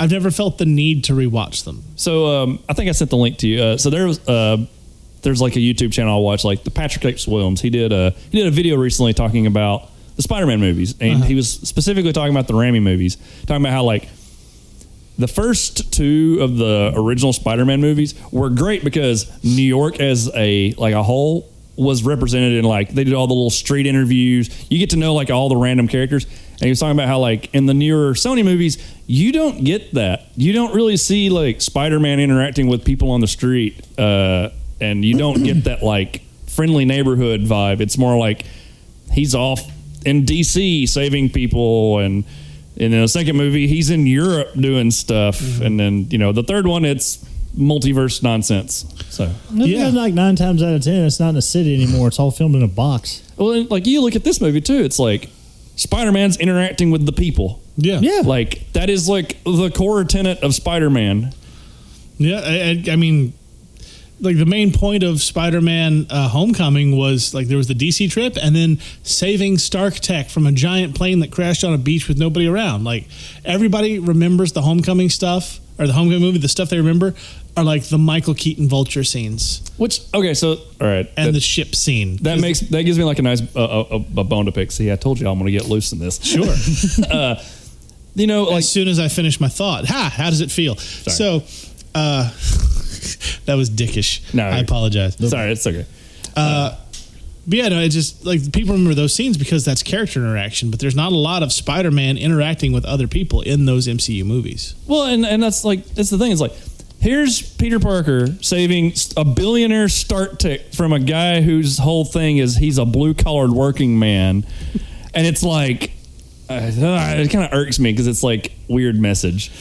Speaker 4: I've never felt the need to rewatch them.
Speaker 7: So I think I sent the link to you. So there's like a YouTube channel I watch, like the Patrick H. Williams. He did a video recently talking about the Spider-Man movies, and he was specifically talking about the Raimi movies, talking about how like the first two of the original Spider-Man movies were great because New York as a whole was represented in like they did all the little street interviews. You get to know like all the random characters. And he was talking about how like in the newer Sony movies, you don't get that. You don't really see like Spider-Man interacting with people on the street, and you don't get that like friendly neighborhood vibe. It's more like he's off in DC saving people, and in the second movie he's in Europe doing stuff, and then the third one it's multiverse nonsense. So
Speaker 6: like 9 times out of 10, it's not in a city anymore. It's all filmed in a box.
Speaker 7: well, like you look at this movie too. It's like Spider-Man's interacting with the people.
Speaker 4: Yeah.
Speaker 6: Yeah.
Speaker 7: Like that is like the core tenet of Spider-Man.
Speaker 4: Yeah, I mean, like the main point of Spider-Man Homecoming was like there was the DC trip and then saving Stark Tech from a giant plane that crashed on a beach with nobody around. Like everybody remembers the Homecoming stuff or the Homecoming movie. The stuff they remember are like the Michael Keaton Vulture scenes.
Speaker 7: Which okay, so all right,
Speaker 4: and the ship scene.
Speaker 7: That gives me like a nice a bone to pick. See, I told you I'm going to get loose in this.
Speaker 4: Sure.
Speaker 7: You know, like
Speaker 4: as soon as I finish my thought, how does it feel?
Speaker 7: Sorry.
Speaker 4: So, that was dickish.
Speaker 7: No,
Speaker 4: I apologize.
Speaker 7: Sorry, it's okay.
Speaker 4: But yeah, no, it just like people remember those scenes because that's character interaction. But there's not a lot of Spider-Man interacting with other people in those MCU movies.
Speaker 7: Well, and that's like that's the thing. It's like here's Peter Parker saving a billionaire Stark Tech from a guy whose whole thing is he's a blue collared working man, and it's like. It kind of irks me because it's like weird message.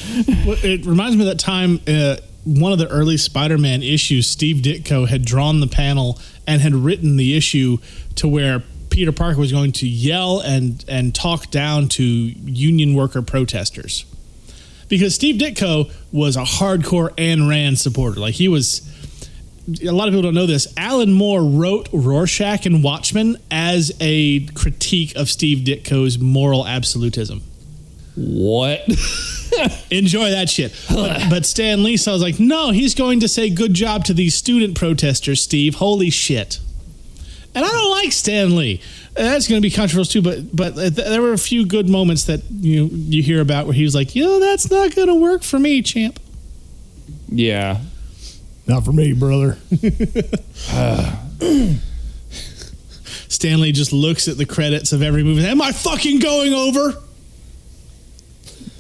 Speaker 4: Well, it reminds me of that time one of the early Spider-Man issues, Steve Ditko had drawn the panel and had written the issue to where Peter Parker was going to yell and talk down to union worker protesters. Because Steve Ditko was a hardcore Ayn Rand supporter. Like he was... A lot of people don't know this. Alan Moore wrote Rorschach and Watchmen as a critique of Steve Ditko's moral absolutism.
Speaker 7: What?
Speaker 4: Enjoy that shit. But Stan Lee saw, I was like, no, he's going to say good job to these student protesters, Steve. Holy shit. And I don't like Stan Lee. That's going to be controversial too, but there were a few good moments that you hear about where he was like, that's not going to work for me, champ.
Speaker 7: Yeah.
Speaker 6: Not for me, brother.
Speaker 4: Stanley just looks at the credits of every movie. Am I fucking going over?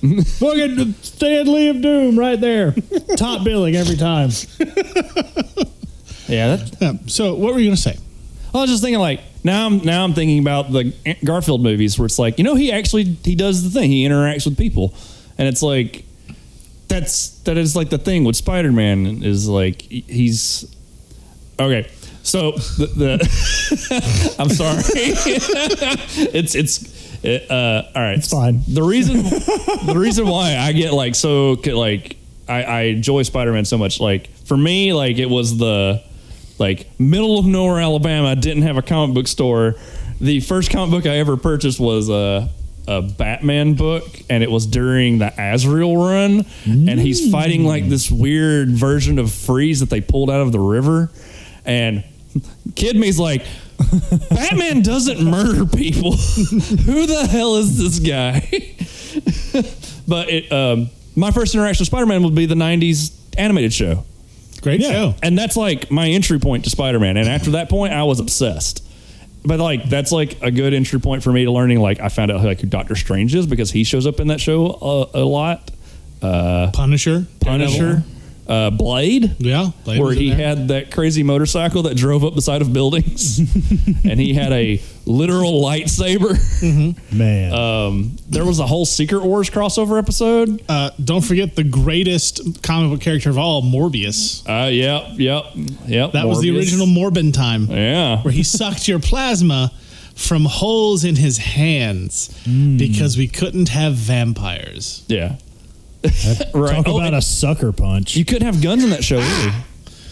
Speaker 6: Fucking Stan Lee of Doom right there. Top billing every time.
Speaker 7: Yeah.
Speaker 4: So what were you going to say?
Speaker 7: I was just thinking like now I'm thinking about the Garfield movies where it's like, he does the thing. He interacts with people. And it's like that is like the thing with Spider-Man is like he's okay. So the I'm sorry. All right.
Speaker 6: It's fine.
Speaker 7: The reason why I get like so like I enjoy Spider-Man so much, like for me, like it was the like middle of nowhere Alabama, didn't have a comic book store. The first comic book I ever purchased was a Batman book, and it was during the Azrael run, and he's fighting like this weird version of Freeze that they pulled out of the river, and kid me's like, Batman doesn't murder people. Who the hell is this guy? But my first interaction with Spider-Man would be the 90s animated show.
Speaker 4: Great show.
Speaker 7: And that's like my entry point to Spider-Man, and after that point I was obsessed. But like that's like a good entry point for me to learning. Like I found out like who Doctor Strange is because he shows up in that show a lot.
Speaker 4: Punisher,
Speaker 7: Blade.
Speaker 4: Yeah, Blade
Speaker 7: where he had that crazy motorcycle that drove up the side of buildings, and he had a literal lightsaber.
Speaker 4: Mm-hmm.
Speaker 6: Man,
Speaker 7: there was a whole Secret Wars crossover episode.
Speaker 4: Don't forget the greatest comic book character of all, Morbius.
Speaker 7: Yep.
Speaker 4: That was the original Morbin time.
Speaker 7: Yeah,
Speaker 4: where he sucked your plasma from holes in his hands because we couldn't have vampires.
Speaker 7: Yeah.
Speaker 6: Right. Talk about a sucker punch.
Speaker 7: You couldn't have guns in that show either.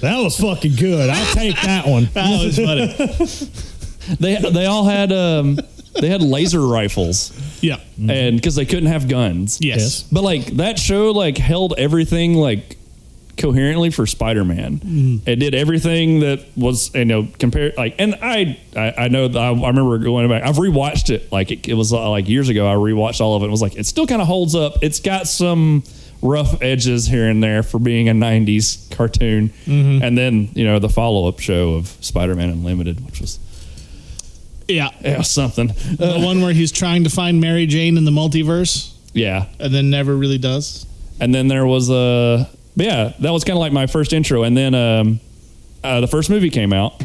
Speaker 6: That was fucking good. I'll take that one.
Speaker 4: That was funny.
Speaker 7: They all had they had laser rifles.
Speaker 4: Yeah.
Speaker 7: And because they couldn't have guns.
Speaker 4: Yes.
Speaker 7: But like that show like held everything like coherently for Spider-Man. It did everything that was compared like, and I know that I remember going back. I've rewatched it like it was like years ago. I rewatched all of it. It was like it still kind of holds up. It's got some rough edges here and there for being a 90s cartoon. And then the follow-up show of Spider-Man Unlimited, which was something.
Speaker 4: The one where he's trying to find Mary Jane in the multiverse.
Speaker 7: Yeah.
Speaker 4: And then never really does.
Speaker 7: And then there was that was kind of like my first intro. And then the first movie came out.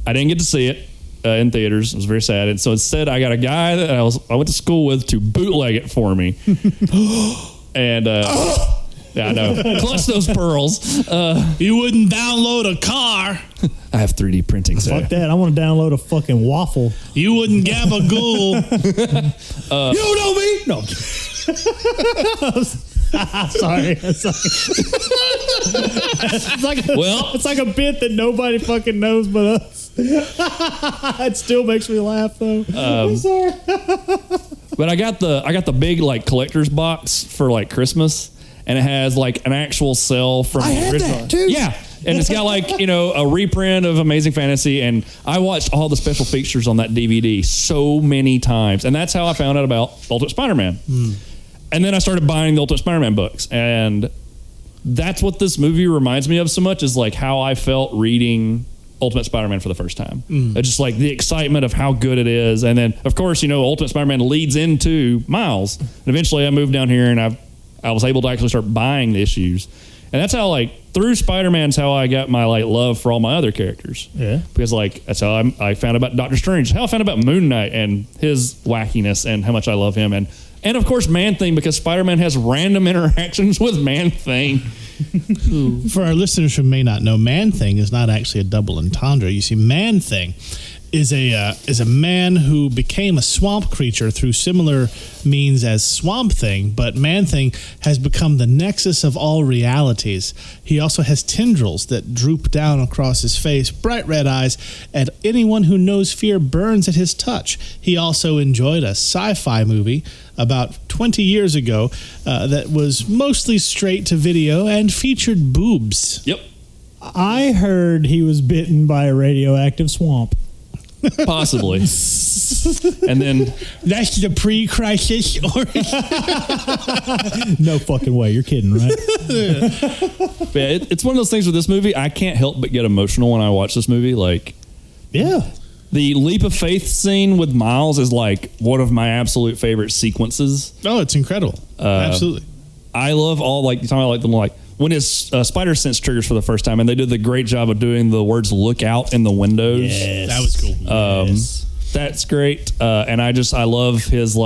Speaker 7: I didn't get to see it in theaters. It was very sad. And so instead, I got a guy that I went to school with to bootleg it for me. And yeah, I know. Clutch those pearls.
Speaker 4: You wouldn't download a car.
Speaker 7: I have 3D printing.
Speaker 6: Fuck that. I want to download a fucking waffle.
Speaker 4: You wouldn't gabagool.
Speaker 6: You know me? No. Sorry. It's like a bit that nobody fucking knows but us. It still makes me laugh though. I'm sorry.
Speaker 7: But I got the big like collector's box for like Christmas, and it has like an actual cell from
Speaker 6: I had
Speaker 7: original.
Speaker 6: that, too.
Speaker 7: Yeah. And it's got like, a reprint of Amazing Fantasy, and I watched all the special features on that DVD so many times. And that's how I found out about Ultimate Spider-Man. And then I started buying the Ultimate Spider-Man books. And that's what this movie reminds me of so much, is like how I felt reading Ultimate Spider-Man for the first time. It's just like the excitement of how good it is. And then, of course, Ultimate Spider-Man leads into Miles. And eventually I moved down here and I was able to actually start buying the issues. And that's how, through Spider-Man's how I got my, love for all my other characters.
Speaker 6: Yeah.
Speaker 7: Because, that's how I found about Doctor Strange. How I found about Moon Knight and his wackiness and how much I love him. And of course, Man-Thing, because Spider-Man has random interactions with Man-Thing.
Speaker 4: For our listeners who may not know, Man-Thing is not actually a double entendre. You see, Man-Thing is a man who became a swamp creature through similar means as Swamp Thing, but Man-Thing has become the nexus of all realities. He also has tendrils that droop down across his face, bright red eyes, and anyone who knows fear burns at his touch. He also enjoyed a sci-fi movie about 20 years ago that was mostly straight to video and featured boobs.
Speaker 7: Yep.
Speaker 6: I heard he was bitten by a radioactive swamp.
Speaker 7: Possibly. And then
Speaker 4: That's the pre-crisis orange.
Speaker 6: No fucking way. You're kidding, right?
Speaker 7: it's one of those things with this movie. I can't help but get emotional when I watch this movie.
Speaker 6: Yeah.
Speaker 7: The leap of faith scene with Miles is one of my absolute favorite sequences.
Speaker 4: Oh, it's incredible. Absolutely.
Speaker 7: I love all you're talking about when his spider sense triggers for the first time, and they did the great job of doing the words "look out" in the windows.
Speaker 6: Yes.
Speaker 4: That was cool.
Speaker 7: That's great. And I love his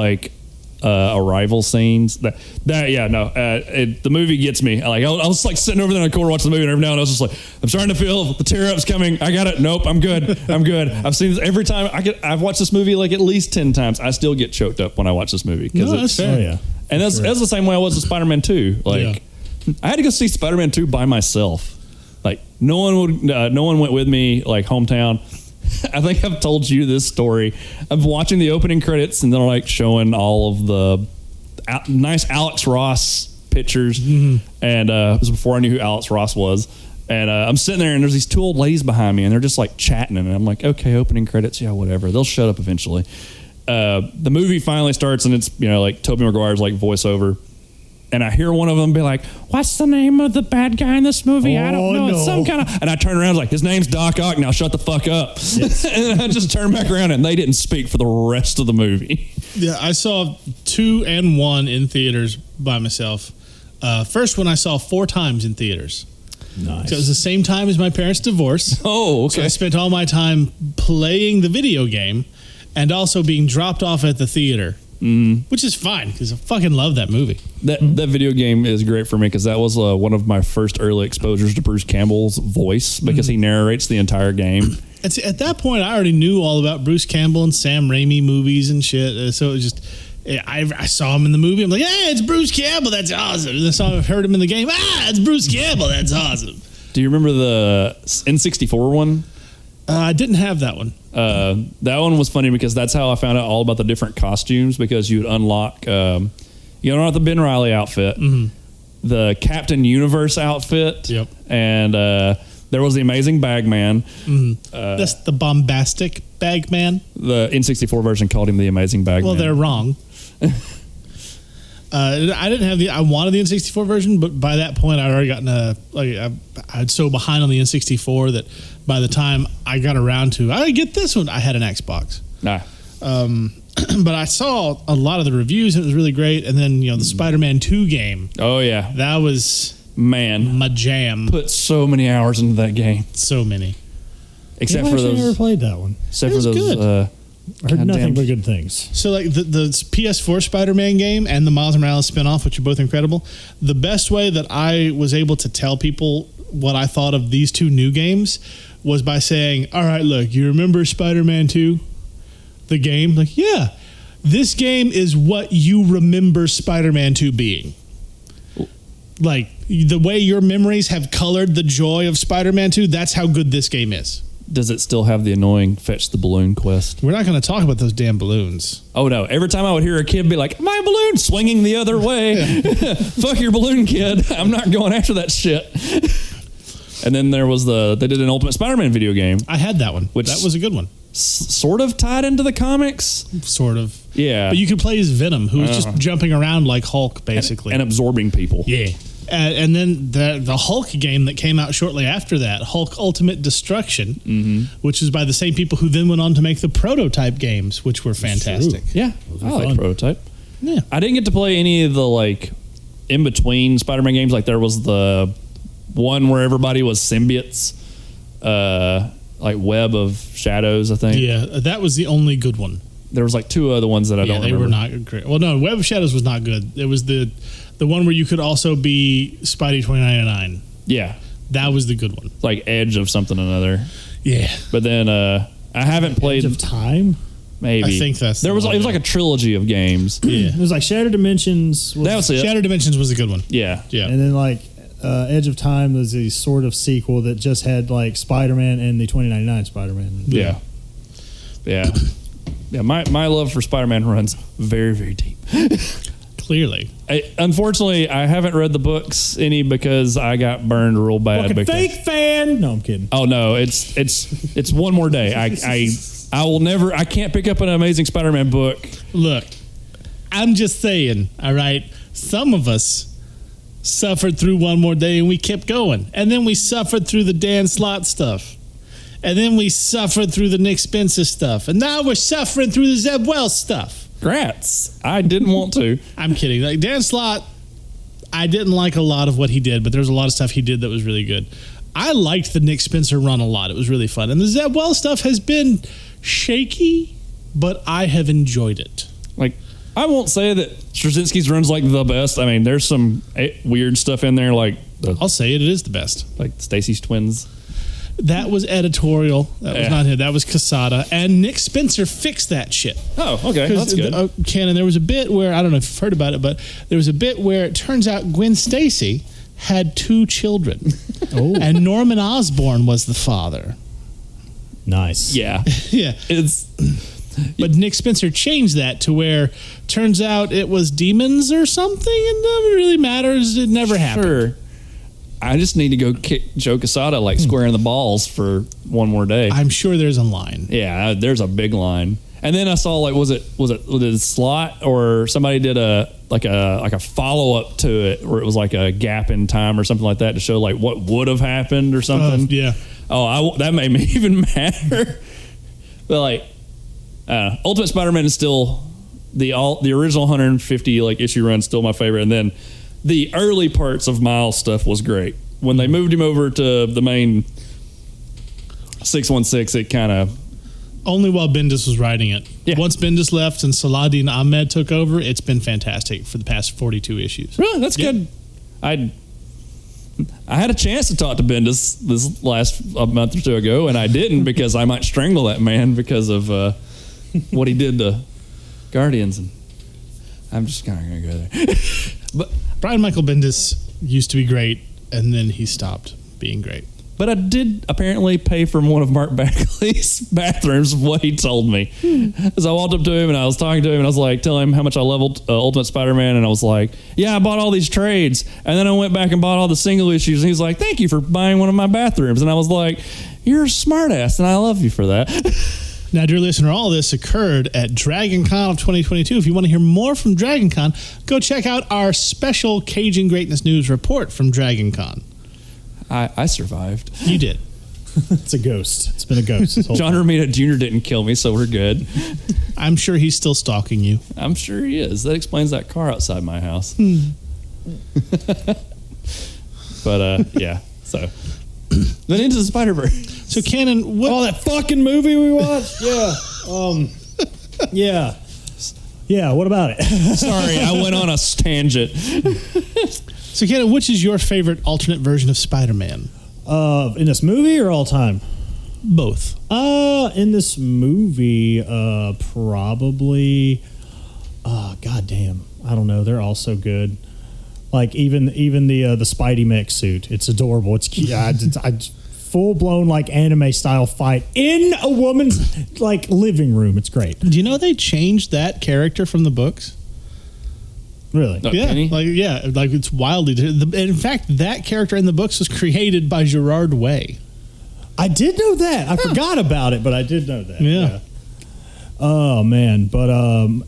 Speaker 7: arrival scenes. The movie gets me. I was sitting over there in the corner watching the movie, and every now and then I was just I'm starting to feel the tear up's coming. I got it. Nope, I'm good. I've seen this every time. I've watched this movie at least 10 times. I still get choked up when I watch this movie.
Speaker 4: No, that's fair.
Speaker 6: Oh, yeah.
Speaker 7: And that's the same way I was with Spider-Man 2. I had to go see Spider-Man 2 by myself. No one went with me, hometown. I think I've told you this story of watching the opening credits, and they're showing all of the nice Alex Ross pictures. And it was before I knew who Alex Ross was. And I'm sitting there, and there's these two old ladies behind me, and they're just chatting, and I'm okay, opening credits, yeah, whatever. They'll shut up eventually. The movie finally starts, and it's Tobey Maguire's voiceover. And I hear one of them be "What's the name of the bad guy in this movie? I don't know.
Speaker 6: No.
Speaker 7: It's some kind of..." And I turn around his name's Doc Ock. Now shut the fuck up. Yes. And I just turned back around, and they didn't speak for the rest of the movie.
Speaker 4: Yeah, I saw 2 and 1 in theaters by myself. First one I saw 4 times in theaters.
Speaker 6: Nice.
Speaker 4: So it was the same time as my parents' divorce.
Speaker 7: Oh, okay.
Speaker 4: So I spent all my time playing the video game and also being dropped off at the theater. Which is fine because I fucking love that movie.
Speaker 7: That video game is great for me because that was one of my first early exposures to Bruce Campbell's voice because he narrates the entire game.
Speaker 4: And see, at that point, I already knew all about Bruce Campbell and Sam Raimi movies and shit. So it was just, I saw him in the movie. I'm like, hey, it's Bruce Campbell. That's awesome. And I heard him in the game. It's Bruce Campbell. That's awesome.
Speaker 7: Do you remember the N64 one?
Speaker 4: I didn't have that one.
Speaker 7: That one was funny because that's how I found out all about the different costumes because you would unlock, the Ben Reilly outfit, the Captain Universe outfit, and there was the Amazing Bagman.
Speaker 4: That's the bombastic Bagman.
Speaker 7: The N64 version called him the Amazing Bagman.
Speaker 4: Well, they're wrong. I didn't have I wanted the N64 version, but by that point I'd already gotten I was so behind on the N64 that by the time I got around to I get this one, I had an Xbox.
Speaker 7: Nah.
Speaker 4: But I saw a lot of the reviews and it was really great. And then the Spider-Man 2 game.
Speaker 7: Oh yeah,
Speaker 4: that was
Speaker 7: my
Speaker 4: jam.
Speaker 7: Put so many hours into that game.
Speaker 4: So many.
Speaker 7: Except for those.
Speaker 6: I never played that one.
Speaker 7: Except for those.
Speaker 4: Good.
Speaker 6: I heard nothing but good things.
Speaker 4: So the PS4 Spider-Man game and the Miles Morales spinoff, which are both incredible. The best way that I was able to tell people what I thought of these 2 new games was by saying, all right, look, you remember Spider-Man 2? The game? Yeah. This game is what you remember Spider-Man 2 being. Like the way your memories have colored the joy of Spider-Man 2, that's how good this game is.
Speaker 7: Does it still have the annoying fetch the balloon quest?
Speaker 4: We're not going to talk about those damn balloons.
Speaker 7: Oh no! Every time I would hear a kid be like, "My balloon," swinging the other way. Fuck your balloon, kid! I'm not going after that shit. And then there was they did an Ultimate Spider-Man video game,
Speaker 4: I had that one.
Speaker 7: Which-
Speaker 4: That was a good one.
Speaker 7: sort of tied into the comics.
Speaker 4: Sort of.
Speaker 7: Yeah,
Speaker 4: But you could play as Venom, who was just jumping around like Hulk, basically.
Speaker 7: and absorbing people.
Speaker 4: Yeah. And then the Hulk game that came out shortly after that, Hulk Ultimate Destruction, which is by the same people who then went on to make the Prototype games, which were fantastic.
Speaker 7: Yeah, I like
Speaker 6: fun.
Speaker 7: Prototype.
Speaker 4: Yeah.
Speaker 7: I didn't get to play any of the like in between Spider-Man games. Like there was the one where everybody was symbiotes, like Web of Shadows, I think.
Speaker 4: Yeah, that was the only good one.
Speaker 7: There was like two other ones that I
Speaker 4: Yeah,
Speaker 7: don't
Speaker 4: they
Speaker 7: remember.
Speaker 4: were not great. Well, no, Web of Shadows was not good. It was the one where you could also be Spidey 2099.
Speaker 7: Yeah,
Speaker 4: That was the good one.
Speaker 7: like Edge of something or another.
Speaker 4: Yeah.
Speaker 7: But then I haven't played.
Speaker 6: Edge of Time.
Speaker 7: Maybe
Speaker 4: I think that's
Speaker 7: there
Speaker 4: the
Speaker 7: was.
Speaker 4: one,
Speaker 7: It was
Speaker 4: yeah.
Speaker 7: like a trilogy of games.
Speaker 4: Yeah.
Speaker 6: It was like Shattered Dimensions.
Speaker 7: That was it.
Speaker 4: Shattered Dimensions was a good one.
Speaker 7: Yeah.
Speaker 4: Yeah.
Speaker 6: And then like Edge of Time was a sort of sequel that just had like Spider-Man and the 2099 Spider-Man.
Speaker 7: Yeah. Yeah. Yeah. My love for Spider-Man runs very, very deep.
Speaker 4: Clearly.
Speaker 7: Unfortunately, I haven't read the books any because I got burned real bad.
Speaker 6: Fucking
Speaker 7: because-
Speaker 6: fake fan. No, I'm kidding.
Speaker 7: Oh no, it's one more day. I will never. I can't pick up an Amazing Spider-Man book.
Speaker 4: Look, I'm just saying, all right? Some of us suffered through one more day and we kept going. And then we suffered through the Dan Slott stuff. And then we suffered through the Nick Spencer stuff. And now we're suffering through the Zeb Wells stuff.
Speaker 7: Grats. I didn't want to.
Speaker 4: I'm kidding. Like Dan Slott, I didn't like a lot of what he did, but there's a lot of stuff he did that was really good. I liked the Nick Spencer run a lot. It was really fun. And the Zeb Wells stuff has been shaky, but I have enjoyed it.
Speaker 7: Like, I won't say that Straczynski's run's like the best. I mean, there's some weird stuff in there, like
Speaker 4: I'll say it is the best.
Speaker 7: like Stacy's twins.
Speaker 4: That was editorial. That was
Speaker 7: Yeah.
Speaker 4: not him. That was Casada. And Nick Spencer fixed that shit.
Speaker 7: Oh, okay, that's good.
Speaker 4: Canon, there was a bit where, I don't know if you've heard about it, but there was a bit where it turns out Gwen Stacy had 2 children. And Norman Osborn was the father.
Speaker 6: Nice.
Speaker 7: Yeah,
Speaker 4: Yeah.
Speaker 7: it's
Speaker 4: But Nick Spencer changed that to where turns out it was demons or something, and it really matters. It never happened.
Speaker 7: sure. I just need to go kick Joe Quesada like square in the balls for one more day.
Speaker 4: I'm sure there's a line.
Speaker 7: Yeah, there's a big line. And then I saw like was it Slot or somebody did a follow up to it where it was like a gap in time or something like that to show like what would have happened or something.
Speaker 4: Yeah.
Speaker 7: Oh, that made me even madder. But like, Ultimate Spider-Man is still the original 150 like issue run still my favorite, and then the early parts of Miles stuff was great. When they moved him over to the main 616, it kind of
Speaker 4: Only while Bendis was writing it.
Speaker 7: Yeah.
Speaker 4: Once Bendis left and Saladin Ahmed took over, it's been fantastic for the past 42 issues.
Speaker 7: really that's
Speaker 4: Yeah.
Speaker 7: good. I had a chance to talk to Bendis this last a month or two ago, and I didn't because I might strangle that man because of what he did to Guardians, and I'm just kind of going to go there. But
Speaker 4: Brian Michael Bendis used to be great, and then he stopped being great.
Speaker 7: I did apparently pay for one of Mark Bagley's bathrooms of what he told me. As I walked up to him and I was talking to him and I was like, telling him how much I leveled Ultimate Spider-Man, and I was like, yeah, I bought all these trades. And then I went back and bought all the single issues, and he's like, thank you for buying one of my bathrooms. And I was like, you're a smart ass and I love you for that.
Speaker 4: Now, dear listener, all this occurred at Dragon Con of 2022. If you want to hear more from Dragon Con, go check out our special Caging Greatness News report from Dragon Con.
Speaker 7: I survived.
Speaker 4: You did.
Speaker 6: It's a ghost. It's been a ghost. This whole
Speaker 7: John
Speaker 6: time.
Speaker 7: Romita Jr. didn't kill me, so we're good.
Speaker 4: I'm sure he's still stalking you.
Speaker 7: I'm sure he is. That explains that car outside my house. But yeah, so then into the Spider-Verse.
Speaker 4: So, Cannon, what?
Speaker 6: Oh, that fucking movie we watched? Yeah. Yeah. Yeah, what about it?
Speaker 7: Sorry, I went on a tangent.
Speaker 4: So, Cannon, which is your favorite alternate version of Spider-Man?
Speaker 6: In this movie or all time?
Speaker 4: Both.
Speaker 6: In this movie, probably. God damn, I don't know. They're all so good. Like even the Spidey mech suit, it's adorable. It's cute. It's full blown like anime style fight in a woman's like living room. It's great.
Speaker 4: Do you know they changed that character from the books?
Speaker 6: Really?
Speaker 7: Oh, Penny?
Speaker 4: Like it's wildly different. In fact, that character in the books was created by Gerard Way.
Speaker 6: I did know that. I forgot about it, but I did know that.
Speaker 4: Yeah.
Speaker 6: Oh man, but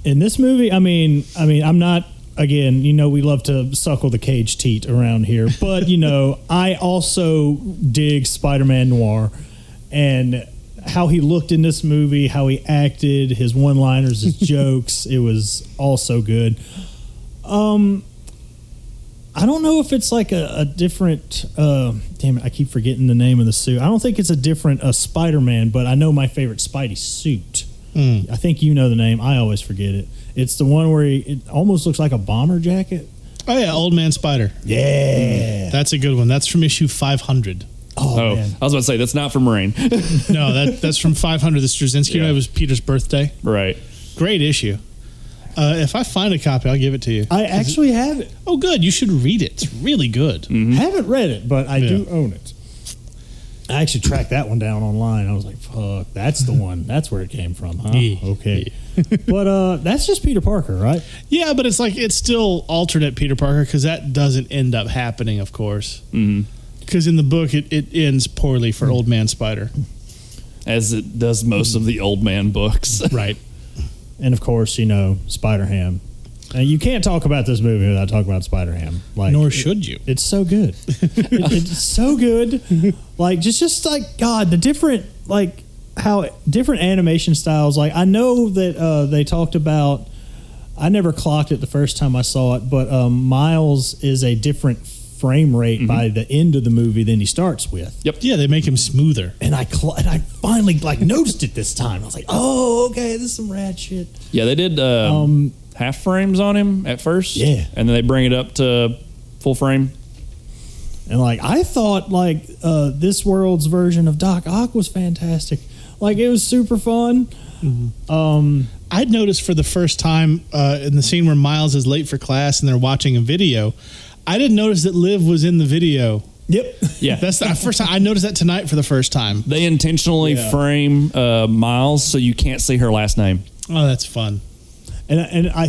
Speaker 6: in this movie, I mean, I'm not. Again, we love to suckle the cage teat around here, but I also dig Spider-Man Noir and how he looked in this movie, how he acted, his one-liners, his jokes. It was all so good. I don't know if it's like a different. Damn it! I keep forgetting the name of the suit. I don't think it's a different Spider-Man, but I know my favorite Spidey suit. I think you know the name. I always forget it. It's the one where it almost looks like a bomber jacket.
Speaker 4: Oh yeah, Old Man Spider.
Speaker 6: Yeah,
Speaker 4: That's a good one. That's from issue 500.
Speaker 6: Oh man.
Speaker 7: I was about to say that's not from Rain.
Speaker 4: No, that's from 500. The Straczynski.
Speaker 7: Yeah.
Speaker 4: It was Peter's birthday.
Speaker 7: Right.
Speaker 4: Great issue. If I find a copy, I'll give it to you.
Speaker 6: I actually have it.
Speaker 4: Oh, good. You should read it. It's really good.
Speaker 6: I haven't read it, but I do own it. I actually tracked that one down online. I was like, fuck, that's the one. That's where it came from, huh?
Speaker 4: Yeah.
Speaker 6: Okay. But that's just Peter Parker, right?
Speaker 4: Yeah, but it's still alternate Peter Parker because that doesn't end up happening, of course. Because in the book, it ends poorly for Old Man Spider.
Speaker 7: As it does most of the old man books.
Speaker 4: Right.
Speaker 6: And of course, Spider-Ham. And you can't talk about this movie without talking about Spider-Ham. Like,
Speaker 4: Nor should you.
Speaker 6: It's so good. It's so good. Like just like God, the different like how different animation styles. Like I know that they talked about. I never clocked it the first time I saw it, but Miles is a different frame rate by the end of the movie than he starts with.
Speaker 7: Yep.
Speaker 4: Yeah, they make him smoother.
Speaker 6: And I finally like noticed it this time. I was like, oh, okay, this is some rad shit.
Speaker 7: Yeah, they did half frames on him at first.
Speaker 6: Yeah.
Speaker 7: And then they bring it up to full frame.
Speaker 6: And like I thought like this world's version of Doc Ock was fantastic. Like it was super fun.
Speaker 4: I'd noticed for the first time in the scene where Miles is late for class and they're watching a video, I didn't notice that Liv was in the video.
Speaker 6: Yep.
Speaker 7: Yeah.
Speaker 4: That's the first time I noticed that tonight for the first time.
Speaker 7: They intentionally frame Miles so you can't see her last name.
Speaker 4: Oh, that's fun.
Speaker 6: And I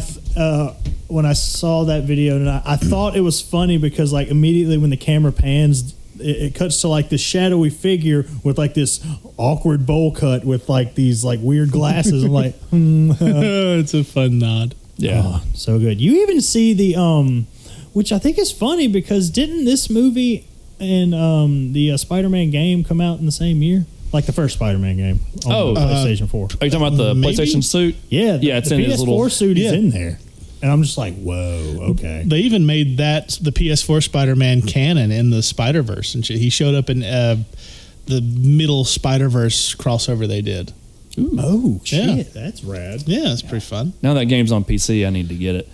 Speaker 6: when I saw that video tonight, I thought it was funny because like immediately when the camera pans, it cuts to like this shadowy figure with like this awkward bowl cut with like these like weird glasses. I'm like,
Speaker 4: It's a fun nod.
Speaker 7: Yeah.
Speaker 6: oh, so good. You even see the which I think is funny because didn't this movie and the Spider-Man game come out in the same year? Like the first Spider-Man game on PlayStation 4.
Speaker 7: Are you talking about the
Speaker 4: Maybe?
Speaker 7: PlayStation suit?
Speaker 6: Yeah,
Speaker 7: it's
Speaker 6: the
Speaker 7: in
Speaker 6: PS4
Speaker 7: his little
Speaker 6: suit is in there. And I'm just like, whoa, okay.
Speaker 4: They even made that the PS4 Spider-Man canon in the Spider-Verse and shit. He showed up in the middle Spider-Verse crossover they did.
Speaker 6: Ooh. Oh, shit.
Speaker 4: Yeah.
Speaker 6: That's rad.
Speaker 4: Yeah, it's pretty fun.
Speaker 7: Now that game's on PC, I need to get it.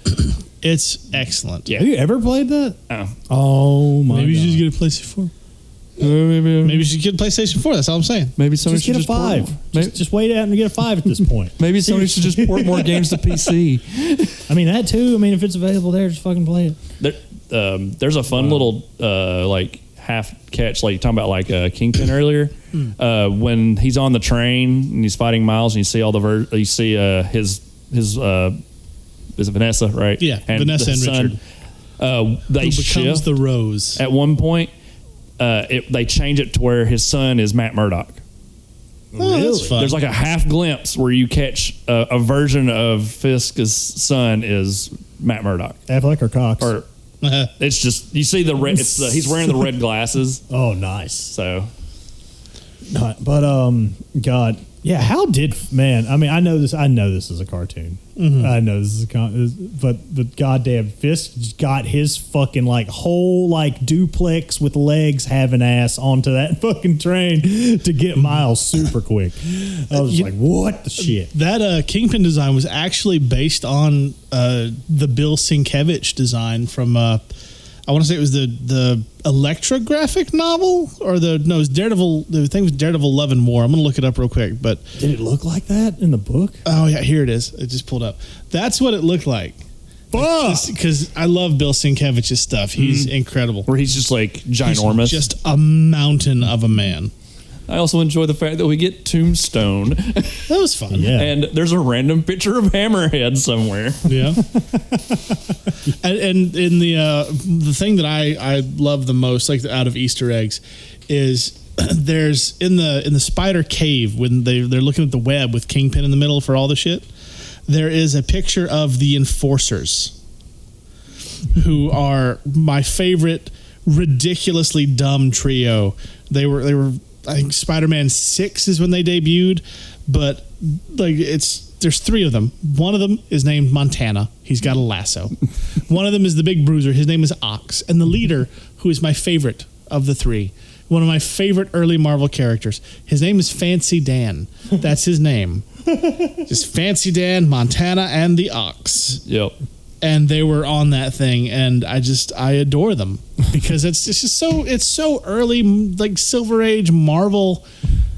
Speaker 4: It's excellent.
Speaker 7: Yeah.
Speaker 6: Have you ever played that?
Speaker 7: Oh.
Speaker 6: Oh, my
Speaker 4: Maybe you
Speaker 6: God.
Speaker 4: should just get a PlayStation 4. Maybe you should get a PlayStation 4. That's all I'm saying.
Speaker 7: Maybe somebody
Speaker 6: Just
Speaker 7: should
Speaker 6: get a 5.
Speaker 7: Maybe,
Speaker 6: Just wait out and get a 5 at this point.
Speaker 7: maybe somebody should just port more games to PC.
Speaker 6: I mean, that too. I mean, if it's available there, just fucking play it.
Speaker 7: There's a fun little like half catch, like you're talking about like Kingpin earlier. When he's on the train and he's fighting Miles, and you see all the you see his is it Vanessa, right?
Speaker 4: Yeah, Vanessa and Richard.
Speaker 7: They
Speaker 4: Who becomes
Speaker 7: shift
Speaker 4: the Rose.
Speaker 7: at one point. They change it to where his son is Matt Murdock.
Speaker 4: Oh, that's fun.
Speaker 7: There's like a half glimpse where you catch a version of Fisk's son is Matt Murdock.
Speaker 6: Affleck or Cox?
Speaker 7: Or it's just you see the red. He's wearing the red glasses.
Speaker 6: Oh, nice.
Speaker 7: So,
Speaker 6: But God, yeah. How did man? I mean, I know this is a cartoon. I know this is but the goddamn Fisk got his fucking like whole like duplex with legs having ass onto that fucking train to get Miles super quick. I was just like, what the shit?
Speaker 4: That Kingpin design was actually based on the Bill Sienkiewicz design from I want to say it was the Elektra graphic novel or it was Daredevil. The thing was Daredevil Love and War. I'm going to look it up real quick. But
Speaker 6: Did it look like that in the book?
Speaker 4: oh yeah, here it is. It just pulled up. That's what it looked like.
Speaker 6: Fuck.
Speaker 4: Because I love Bill Sienkiewicz's stuff. He's incredible.
Speaker 7: Where he's just like
Speaker 4: He's
Speaker 7: ginormous.
Speaker 4: just a mountain of a man.
Speaker 7: I also enjoy the fact that we get Tombstone,
Speaker 4: That was fun.
Speaker 6: Yeah.
Speaker 7: and there's a random picture of Hammerhead somewhere.
Speaker 4: Yeah. and in the thing that I love the most, like out of Easter eggs, is there's in the spider cave when they're looking at the web with Kingpin in the middle for all the shit. There is a picture of the Enforcers, who are my favorite ridiculously dumb trio. They were I think Spider-Man 6 is when they debuted, but like there's three of them. One of them is named Montana. He's got a lasso. One of them is the big bruiser. His name is Ox. And the leader, who is my favorite of the three, one of my favorite early Marvel characters, his name is Fancy Dan. That's his name. Just Fancy Dan, Montana, and the Ox.
Speaker 7: Yep.
Speaker 4: And they were on that thing, and I adore them because it's just so early, like Silver Age Marvel.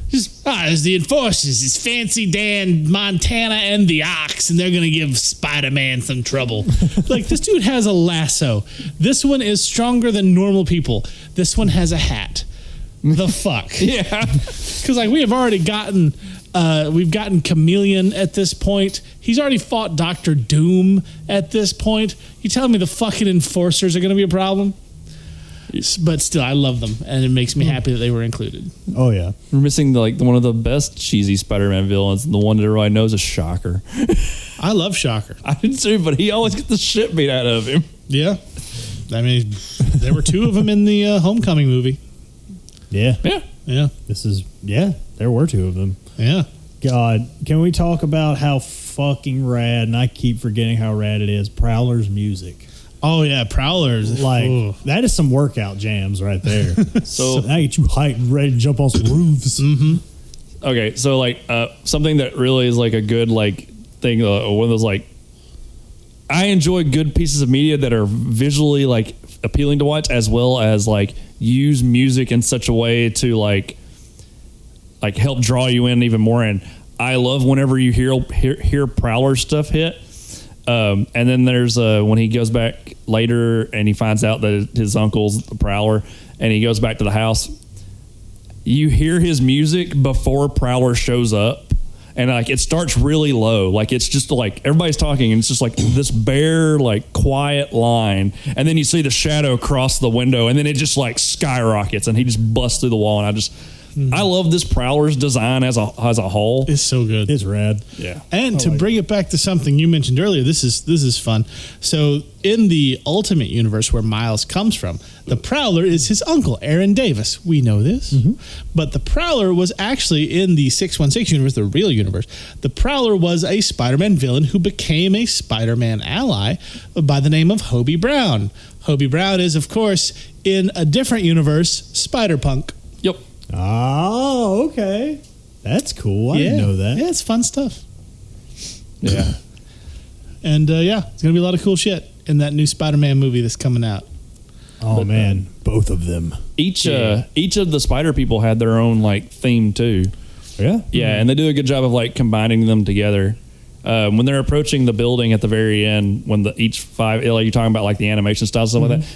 Speaker 4: Just it's the Enforcers, it's Fancy Dan, Montana, and the Ox, and they're gonna give Spider-Man some trouble. Like, this dude has a lasso. This one is stronger than normal people. This one has a hat. The fuck?
Speaker 7: Yeah.
Speaker 4: Because like we have already gotten. We've gotten Chameleon at this point. He's already fought Doctor Doom at this point. You telling me the fucking Enforcers are going to be a problem? But still, I love them, and it makes me happy that they were included.
Speaker 6: Oh yeah.
Speaker 7: We're missing one of the best cheesy Spider-Man villains, and the one that everybody knows is Shocker.
Speaker 4: I love Shocker.
Speaker 7: I did too, but he always gets the shit beat out of him.
Speaker 4: Yeah. I mean, there were two of them in the Homecoming movie.
Speaker 6: Yeah.
Speaker 7: Yeah.
Speaker 4: Yeah.
Speaker 6: There were two of them.
Speaker 4: Yeah.
Speaker 6: God, can we talk about how fucking rad, and I keep forgetting how rad it is, Prowler's music.
Speaker 4: Oh, yeah. Prowlers.
Speaker 6: Like,
Speaker 4: Ooh.
Speaker 6: that is some workout jams right there.
Speaker 7: So
Speaker 6: I get you hyped and ready to jump on some roofs.
Speaker 7: okay, so like something that really is like a good like thing, one of those like I enjoy good pieces of media that are visually like appealing to watch, as well as like use music in such a way to like help draw you in even more. And I love whenever you hear Prowler stuff hit. And then there's when he goes back later and he finds out that his uncle's the Prowler, and he goes back to the house. You hear his music before Prowler shows up, and like it starts really low, like it's just like everybody's talking, and it's just like this bare, like quiet line, and then you see the shadow cross the window, and then it just like skyrockets, and he just busts through the wall, and I love this Prowler's design as a whole.
Speaker 4: It's so good.
Speaker 6: It's rad.
Speaker 7: Yeah.
Speaker 4: And to bring it back to something you mentioned earlier, this is fun. So in the Ultimate Universe where Miles comes from, the Prowler is his uncle, Aaron Davis. We know this. But the Prowler was actually in the 616 universe, the real universe. The Prowler was a Spider-Man villain who became a Spider-Man ally by the name of Hobie Brown. Hobie Brown is, of course, in a different universe, Spider-Punk.
Speaker 7: Yep.
Speaker 6: Oh, okay. That's cool. I didn't know that.
Speaker 4: Yeah, it's fun stuff.
Speaker 7: Yeah.
Speaker 4: And it's going to be a lot of cool shit in that new Spider-Man movie that's coming out.
Speaker 6: Oh, man. Both of them.
Speaker 7: Each of the Spider people had their own like theme too.
Speaker 6: Yeah?
Speaker 7: Yeah, and they do a good job of like combining them together. When they're approaching the building at the very end, when each five, like you're talking about like the animation style stuff like that,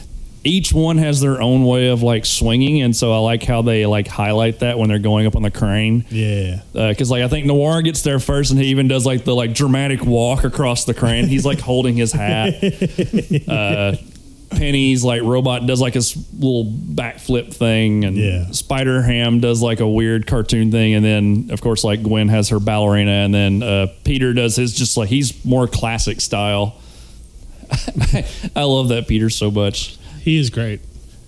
Speaker 7: each one has their own way of like swinging, and so I like how they like highlight that when they're going up on the crane.
Speaker 6: Yeah.
Speaker 7: Because like I think Noir gets there first, and he even does like the like dramatic walk across the crane. He's like holding his hat. Penny's like robot does like his little backflip thing, and Spider Ham does like a weird cartoon thing, and then of course like Gwen has her ballerina, and then Peter does his just like he's more classic style. I love that Peter so much.
Speaker 4: He is great.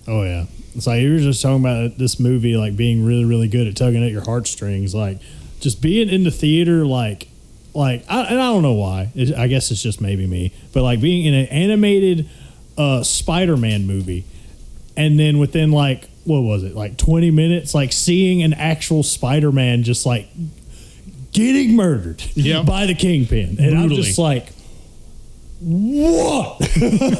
Speaker 6: Oh, yeah. It's like you were just talking about this movie like being really, really good at tugging at your heartstrings. Like just being in the theater, and I don't know why. I guess it's just maybe me. But like being in an animated Spider-Man movie, and then within like, what was it? Like 20 minutes, like seeing an actual Spider-Man just like getting murdered by the Kingpin. And I'm just like, what?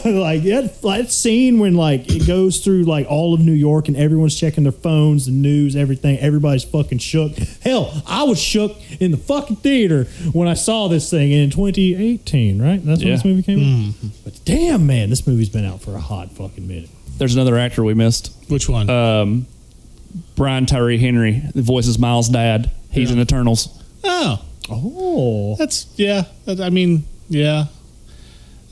Speaker 6: Like that scene when like it goes through like all of New York and everyone's checking their phones, the news, everything. Everybody's fucking shook. Hell, I was shook in the fucking theater when I saw this thing in 2018. Right? That's when this movie came out. Damn, man, this movie's been out for a hot fucking minute.
Speaker 7: There's another actor we missed.
Speaker 4: Which one?
Speaker 7: Brian Tyree Henry, the voices Miles' dad. He's in Eternals.
Speaker 6: Oh,
Speaker 4: That's I mean, yeah.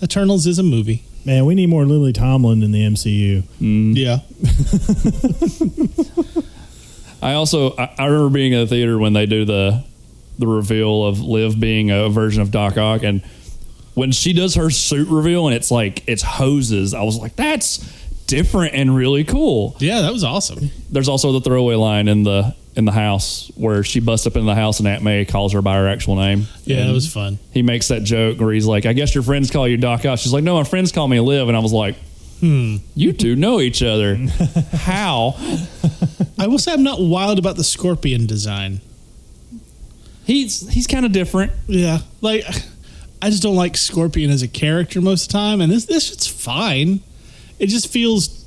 Speaker 4: Eternals is a movie.
Speaker 6: man, we need more Lily Tomlin in the MCU.
Speaker 4: Yeah.
Speaker 7: I remember being in the theater when they do the reveal of Liv being a version of Doc Ock, and when she does her suit reveal and it's hoses, I was like, that's different and really cool.
Speaker 4: Yeah, that was awesome.
Speaker 7: There's also the throwaway line in the house where she busts up into the house and Aunt May calls her by her actual name.
Speaker 4: Yeah,
Speaker 7: and
Speaker 4: that was fun.
Speaker 7: He makes that joke where he's like, I guess your friends call you Doc Ock. She's like, no, my friends call me Liv. And I was like, you two know each other. How?
Speaker 4: I will say I'm not wild about the Scorpion design.
Speaker 7: He's kind of different.
Speaker 4: Yeah. Like, I just don't like Scorpion as a character most of the time, and this shit's fine. It just feels,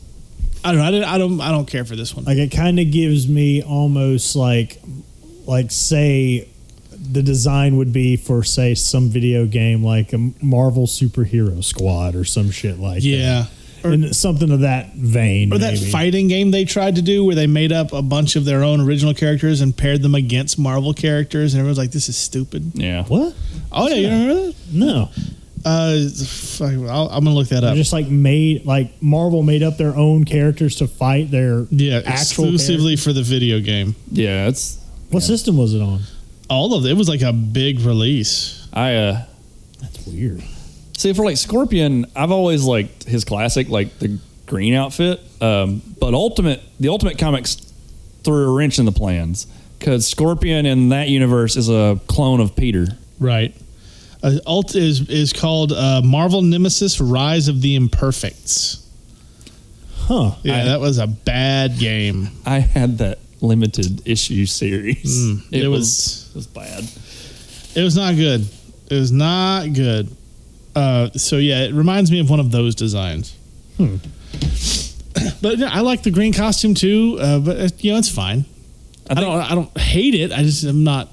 Speaker 4: I don't care for this one.
Speaker 6: Like, it kind of gives me almost like say the design would be for, say, some video game like a Marvel Superhero Squad or some shit like that. And something of that vein.
Speaker 4: Or that
Speaker 6: maybe.
Speaker 4: fighting game they tried to do where they made up a bunch of their own original characters and paired them against Marvel characters, and everyone's like, this is stupid.
Speaker 7: Yeah.
Speaker 6: What?
Speaker 4: Oh, yeah, you don't remember that?
Speaker 6: No.
Speaker 4: I'm going to look that up.
Speaker 6: Just like Marvel made up their own characters to fight their actual
Speaker 4: exclusively for the video game.
Speaker 7: Yeah, it's...
Speaker 6: What system was it on?
Speaker 4: All of it. It was like a big release.
Speaker 6: That's weird.
Speaker 7: See, for like Scorpion, I've always liked his classic, like the green outfit. But the Ultimate Comics threw a wrench in the plans because Scorpion in that universe is a clone of Peter.
Speaker 4: Right. Ult is called Marvel Nemesis: Rise of the Imperfects.
Speaker 6: Huh.
Speaker 4: Yeah, that was a bad game.
Speaker 7: I had that limited issue series. It was bad.
Speaker 4: It was not good. It was not good. So yeah, it reminds me of one of those designs. But yeah, I like the green costume too. But it's fine. I don't hate it. I just am not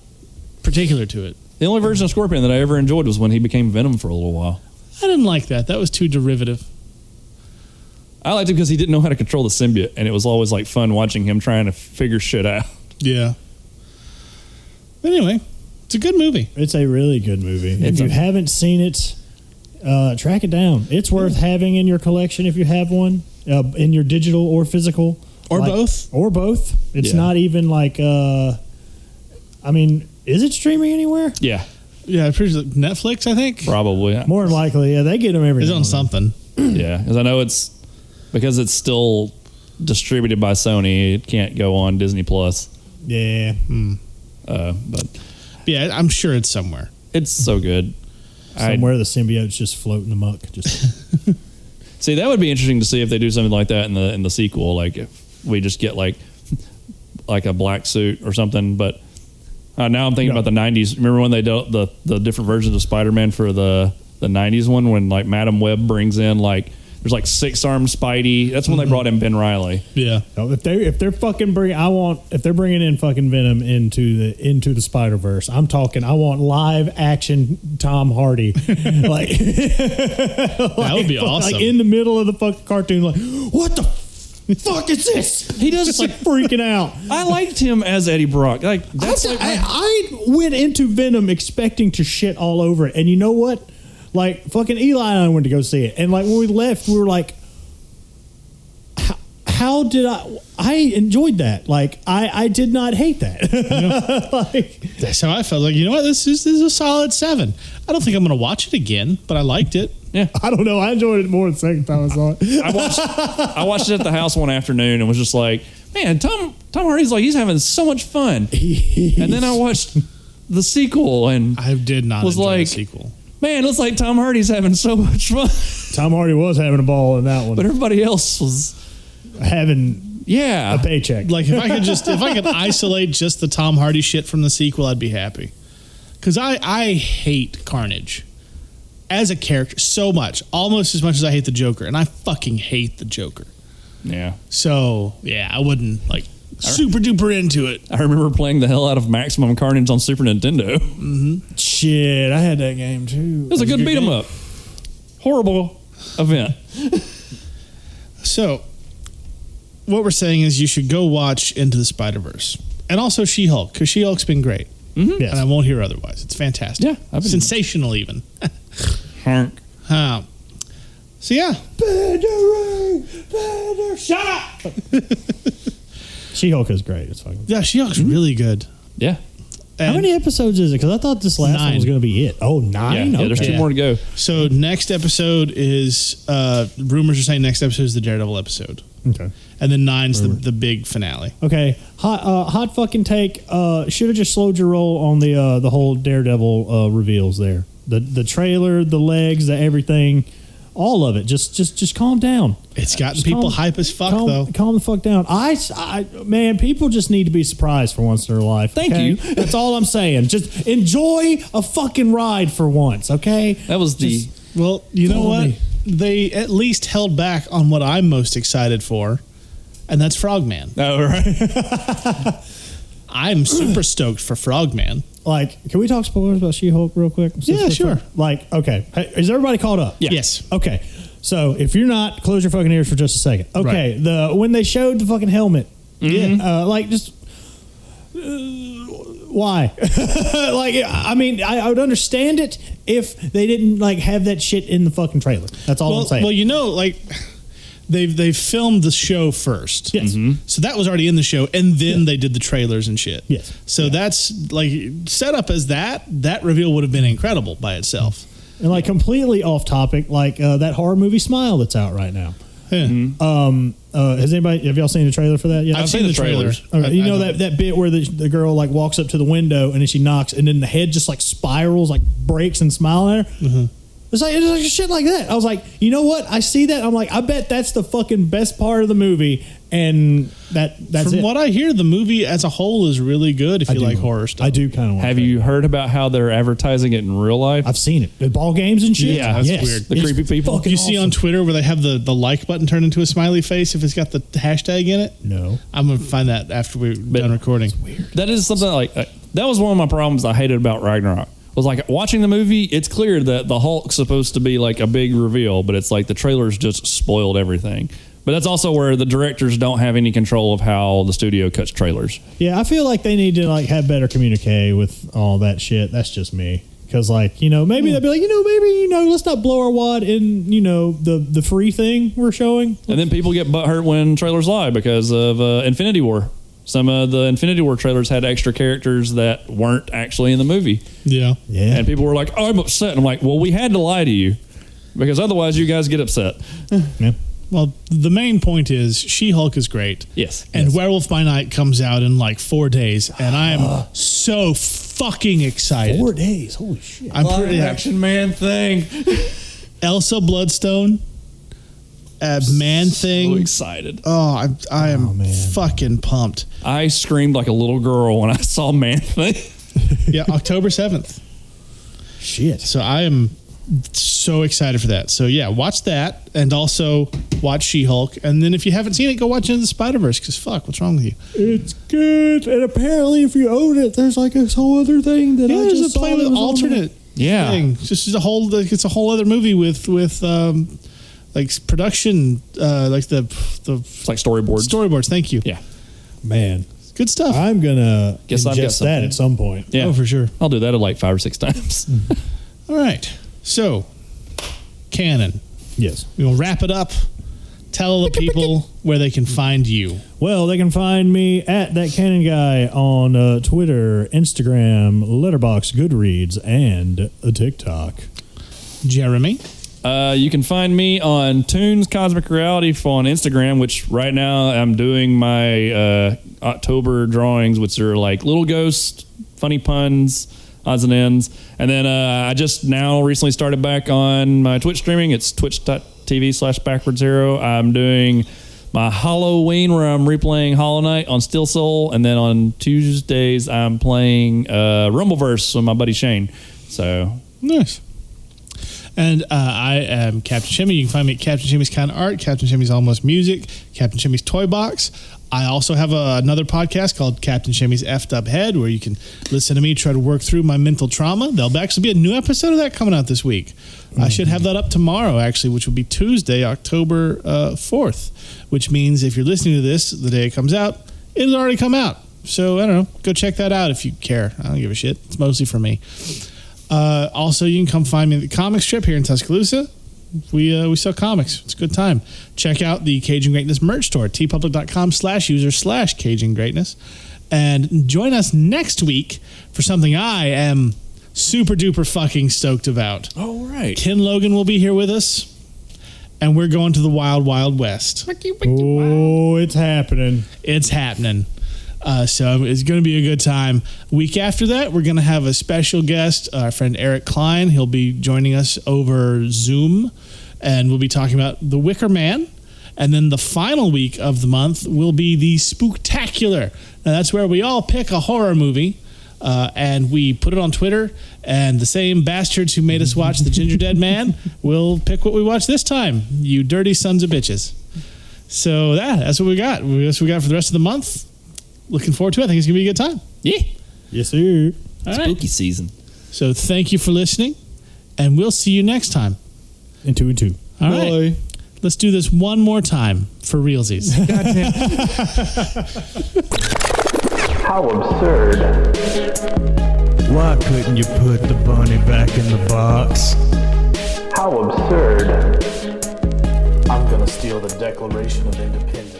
Speaker 4: particular to it.
Speaker 7: The only version of Scorpion that I ever enjoyed was when he became Venom for a little while.
Speaker 4: I didn't like that. That was too derivative.
Speaker 7: I liked it because he didn't know how to control the symbiote, and it was always like fun watching him trying to figure shit out.
Speaker 4: Yeah. But anyway, it's a good movie.
Speaker 6: It's a really good movie. If you haven't seen it, track it down. It's worth having in your collection if you have one, in your digital or physical.
Speaker 4: Or both.
Speaker 6: Or both. It's not even like, is it streaming anywhere?
Speaker 7: Yeah.
Speaker 4: Yeah, I'm pretty sure Netflix, I think.
Speaker 7: Probably.
Speaker 6: More than likely, yeah. They get them every
Speaker 4: It's
Speaker 6: now
Speaker 4: on
Speaker 6: and then.
Speaker 4: something.
Speaker 7: Yeah, because I know because it's still distributed by Sony, it can't go on Disney Plus.
Speaker 6: Yeah.
Speaker 7: But
Speaker 4: yeah, I'm sure it's somewhere.
Speaker 7: It's so good.
Speaker 6: Somewhere the symbiote's just floating amok. Just
Speaker 7: See, that would be interesting to see if they do something like that in the sequel. Like if we just get like a black suit or something. But now I'm thinking about the 90s. Remember when they did the different versions of Spider-Man for the 90s one when like Madam Web brings in like there's like 6-armed Spidey. That's when they brought in Ben Reilly.
Speaker 4: Yeah.
Speaker 6: if they're bringing in fucking Venom into the Spider-Verse, I'm talking. I want live action Tom Hardy, like that
Speaker 4: would be awesome.
Speaker 6: Like in the middle of the fucking cartoon, like what the fuck is this?
Speaker 7: He does
Speaker 6: just like freaking out.
Speaker 7: I liked him as Eddie Brock. Like that's
Speaker 6: I went into Venom expecting to shit all over it, and you know what? Like, fucking Eli and I went to go see it. And, like, when we left, we were like, how did I enjoyed that. Like, I did not hate that.
Speaker 4: That's how I felt. Like, you know what? This is a solid 7. I don't think I'm going to watch it again, but I liked it.
Speaker 7: Yeah.
Speaker 6: I don't know. I enjoyed it more the second time I saw it.
Speaker 7: I watched it at the house one afternoon and was just like, man, Tom Hardy's like, he's having so much fun. And then I watched the sequel and
Speaker 4: I did not
Speaker 7: was
Speaker 4: enjoy
Speaker 7: like,
Speaker 4: the sequel.
Speaker 7: Man, it looks like Tom Hardy's having so much fun.
Speaker 6: Tom Hardy was having a ball in that one.
Speaker 7: But everybody else was
Speaker 6: having a paycheck.
Speaker 4: Like if I could isolate just the Tom Hardy shit from the sequel, I'd be happy. Because I hate Carnage as a character so much, almost as much as I hate the Joker, and I fucking hate the Joker.
Speaker 7: Yeah.
Speaker 4: So yeah, I wouldn't like super duper into it.
Speaker 7: I remember playing the hell out of Maximum Carnage on Super Nintendo.
Speaker 6: Mm-hmm. Shit, I had that game too.
Speaker 7: It was a good beat 'em up. Horrible event.
Speaker 4: So, what we're saying is you should go watch Into the Spider-Verse. And also She-Hulk, because She-Hulk's been great.
Speaker 6: Yes.
Speaker 4: And I won't hear otherwise. It's fantastic.
Speaker 7: Yeah, I've been-
Speaker 4: sensational even.
Speaker 7: Honk.
Speaker 4: So yeah,
Speaker 6: Shut up. She-Hulk is great. It's fucking.
Speaker 4: yeah, She-Hulk's really good.
Speaker 7: Yeah.
Speaker 6: How
Speaker 4: And
Speaker 6: many episodes is it? Because I thought this last one
Speaker 4: 9.
Speaker 6: was going to be it. Oh, 9?
Speaker 7: Yeah, there's
Speaker 6: Okay.
Speaker 7: 2 more to go.
Speaker 4: So next episode is rumors are saying next episode is the Daredevil episode,
Speaker 6: Okay.
Speaker 4: and then 9's the big finale.
Speaker 6: Okay, hot fucking take. Should have just slowed your roll on the whole Daredevil reveals there. The trailer, the legs, the everything, all of it. Just calm down.
Speaker 4: It's gotten
Speaker 6: Just
Speaker 4: people
Speaker 6: calm-
Speaker 4: hype as fuck
Speaker 6: calm,
Speaker 4: though.
Speaker 6: Calm the fuck down. Man, people just need to be surprised for once in their life.
Speaker 7: Thank
Speaker 6: okay?
Speaker 7: you.
Speaker 6: That's all I'm saying. Just enjoy a fucking ride for once, okay?
Speaker 7: That was the.
Speaker 4: Well, you know
Speaker 6: Follow
Speaker 4: what?
Speaker 6: me.
Speaker 4: They at least held back on what I'm most excited for, and that's Frogman.
Speaker 7: Oh, right.
Speaker 4: I'm super stoked for Frogman.
Speaker 6: Like, can we talk spoilers about She-Hulk real quick?
Speaker 4: Yeah, sure.
Speaker 6: Like, okay, hey, is everybody caught up?
Speaker 7: Yeah.
Speaker 4: Yes.
Speaker 6: Okay, so if you're not, close your fucking ears for just a second. Okay, when they showed the fucking helmet, like just why? Like, I mean, I would understand it if they didn't like have that shit in the fucking trailer. That's all I'm saying.
Speaker 4: Well, you know, like they've filmed the show first.
Speaker 6: Yes.
Speaker 4: So that was already in the show, and then they did the trailers and shit.
Speaker 6: Yes.
Speaker 4: So that's like set up as that reveal would have been incredible by itself.
Speaker 6: And like completely off topic, like that horror movie Smile that's out right now.
Speaker 4: Yeah.
Speaker 6: Have y'all seen the trailer for that yet?
Speaker 4: I've seen the trailers.
Speaker 6: Okay, you know
Speaker 4: I
Speaker 6: that bit where the girl like walks up to the window and then she knocks and then the head just like spirals, like breaks and smile at her. It's like shit like that. I was like, you know what? I see that. I'm like, I bet that's the fucking best part of the movie, and that's
Speaker 4: From
Speaker 6: it.
Speaker 4: what I hear, the movie as a whole is really good if you like horror stuff.
Speaker 6: I do kind of.
Speaker 7: Have you heard about how they're advertising it in real life?
Speaker 6: I've seen it. The ball games and shit.
Speaker 4: Yeah, that's
Speaker 6: Yes.
Speaker 4: weird.
Speaker 7: The
Speaker 6: It's
Speaker 7: creepy people?
Speaker 6: fucking
Speaker 4: You see on
Speaker 6: awesome.
Speaker 4: Twitter where they have the like button turned into a smiley face if it's got the hashtag in it?
Speaker 6: No.
Speaker 4: I'm going to find that after we're done recording.
Speaker 7: That is something like that was one of my problems I hated about Ragnarok. Was like watching the movie, it's clear that the Hulk's supposed to be like a big reveal, but it's like the trailers just spoiled everything. But that's also where the directors don't have any control of how the studio cuts trailers.
Speaker 6: Yeah, I feel like they need to like have better communique with all that shit. That's just me. Because like, maybe they'd be like, let's not blow our wad in, the free thing we're showing.
Speaker 7: And then people get butthurt when trailers lie because of Infinity War. Some of the Infinity War trailers had extra characters that weren't actually in the movie.
Speaker 4: Yeah.
Speaker 6: Yeah.
Speaker 7: And people were like, oh, I'm upset. And I'm like, well, we had to lie to you because otherwise you guys get upset.
Speaker 6: Yeah.
Speaker 4: Well, the main point is She-Hulk is great.
Speaker 7: Yes.
Speaker 4: And Werewolf by Night comes out in like 4 days, and I am so fucking excited.
Speaker 6: 4 days. Holy shit.
Speaker 4: I'm pretty
Speaker 7: Action Man thing.
Speaker 4: Elsa Bloodstone, Man
Speaker 7: So
Speaker 4: Thing.
Speaker 7: excited.
Speaker 4: Oh, I am
Speaker 6: man.
Speaker 4: fucking pumped.
Speaker 7: I screamed like a little girl when I saw Man Thing.
Speaker 4: Yeah, October 7th.
Speaker 6: Shit.
Speaker 4: So I am so excited for that. So yeah, watch that and also watch She-Hulk. And then if you haven't seen it, go watch Into the Spider-Verse because fuck, what's wrong with you?
Speaker 6: It's good. And apparently if you own it, there's like this whole other thing that
Speaker 4: Yeah,
Speaker 6: I
Speaker 4: there's
Speaker 6: just
Speaker 4: a play
Speaker 6: saw
Speaker 4: with
Speaker 6: that was on
Speaker 4: alternate
Speaker 7: Yeah.
Speaker 4: thing. It's a whole other movie with like production like the
Speaker 7: It's like storyboards.
Speaker 4: storyboards. Thank you.
Speaker 7: Yeah.
Speaker 6: there. Man,
Speaker 4: Good stuff.
Speaker 6: I'm going to
Speaker 7: Guess I've got
Speaker 6: ingest that
Speaker 7: something.
Speaker 6: at some point.
Speaker 7: Yeah.
Speaker 4: Oh, for sure.
Speaker 7: I'll do that like 5 or 6 times.
Speaker 4: All right. So, Canon.
Speaker 6: Yes.
Speaker 4: We will wrap it up. Tell the people where they can find you.
Speaker 6: Well, they can find me at That Cannon Guy on Twitter, Instagram, Letterboxd, Goodreads, and TikTok.
Speaker 4: Jeremy.
Speaker 7: You can find me on Toons Cosmic Reality on Instagram, which right now I'm doing my October drawings, which are like little ghosts, funny puns, odds and ends. And then I just now recently started back on my Twitch streaming. It's twitch.tv/backward0. I'm doing my Halloween where I'm replaying Hollow Knight on Steel Soul. And then on Tuesdays, I'm playing Rumbleverse with my buddy Shane. So
Speaker 4: Nice. And I am Captain Shimmy. You can find me at Captain Shimmy's Kind of Art, Captain Shimmy's Almost Music, Captain Shimmy's Toy Box. I also have another podcast called Captain Shimmy's Effed Up Head, where you can listen to me try to work through my mental trauma. There'll actually be a new episode of that coming out this week. I should have that up tomorrow, actually, which will be Tuesday, October 4th, which means if you're listening to this the day it comes out, it'll already come out. So, I don't know. Go check that out if you care. I don't give a shit. It's mostly for me. Also, you can come find me at the comic strip here in Tuscaloosa. We sell comics. It's a good time. Check out the Cajun Greatness merch store, tpublic.com/user/Cajun Greatness. And join us next week for something I am super duper fucking stoked about.
Speaker 7: All right.
Speaker 4: Ken Logan will be here with us, and we're going to the Wild Wild West.
Speaker 6: Oh, it's happening.
Speaker 4: It's happening. So it's going to be a good time. Week after that, we're going to have a special guest, our friend Eric Klein. He'll be joining us over Zoom, and we'll be talking about The Wicker Man. And then the final week of the month will be the Spooktacular. Now, that's where we all pick a horror movie, and we put it on Twitter, and the same bastards who made us watch The Ginger Dead Man will pick what we watch this time, you dirty sons of bitches. So that's what we got. That's what we got for the rest of the month. Looking forward to it. I think it's going to be a good time.
Speaker 7: Yeah.
Speaker 6: Yes, sir.
Speaker 4: All right.
Speaker 7: Spooky season.
Speaker 4: So thank you for listening, and we'll see you next time.
Speaker 6: And 2 and 2.
Speaker 4: All right. Let's do this one more time for realsies.
Speaker 9: How absurd.
Speaker 1: Why couldn't you put the bunny back in the box?
Speaker 9: How absurd.
Speaker 1: I'm gonna steal the Declaration of Independence.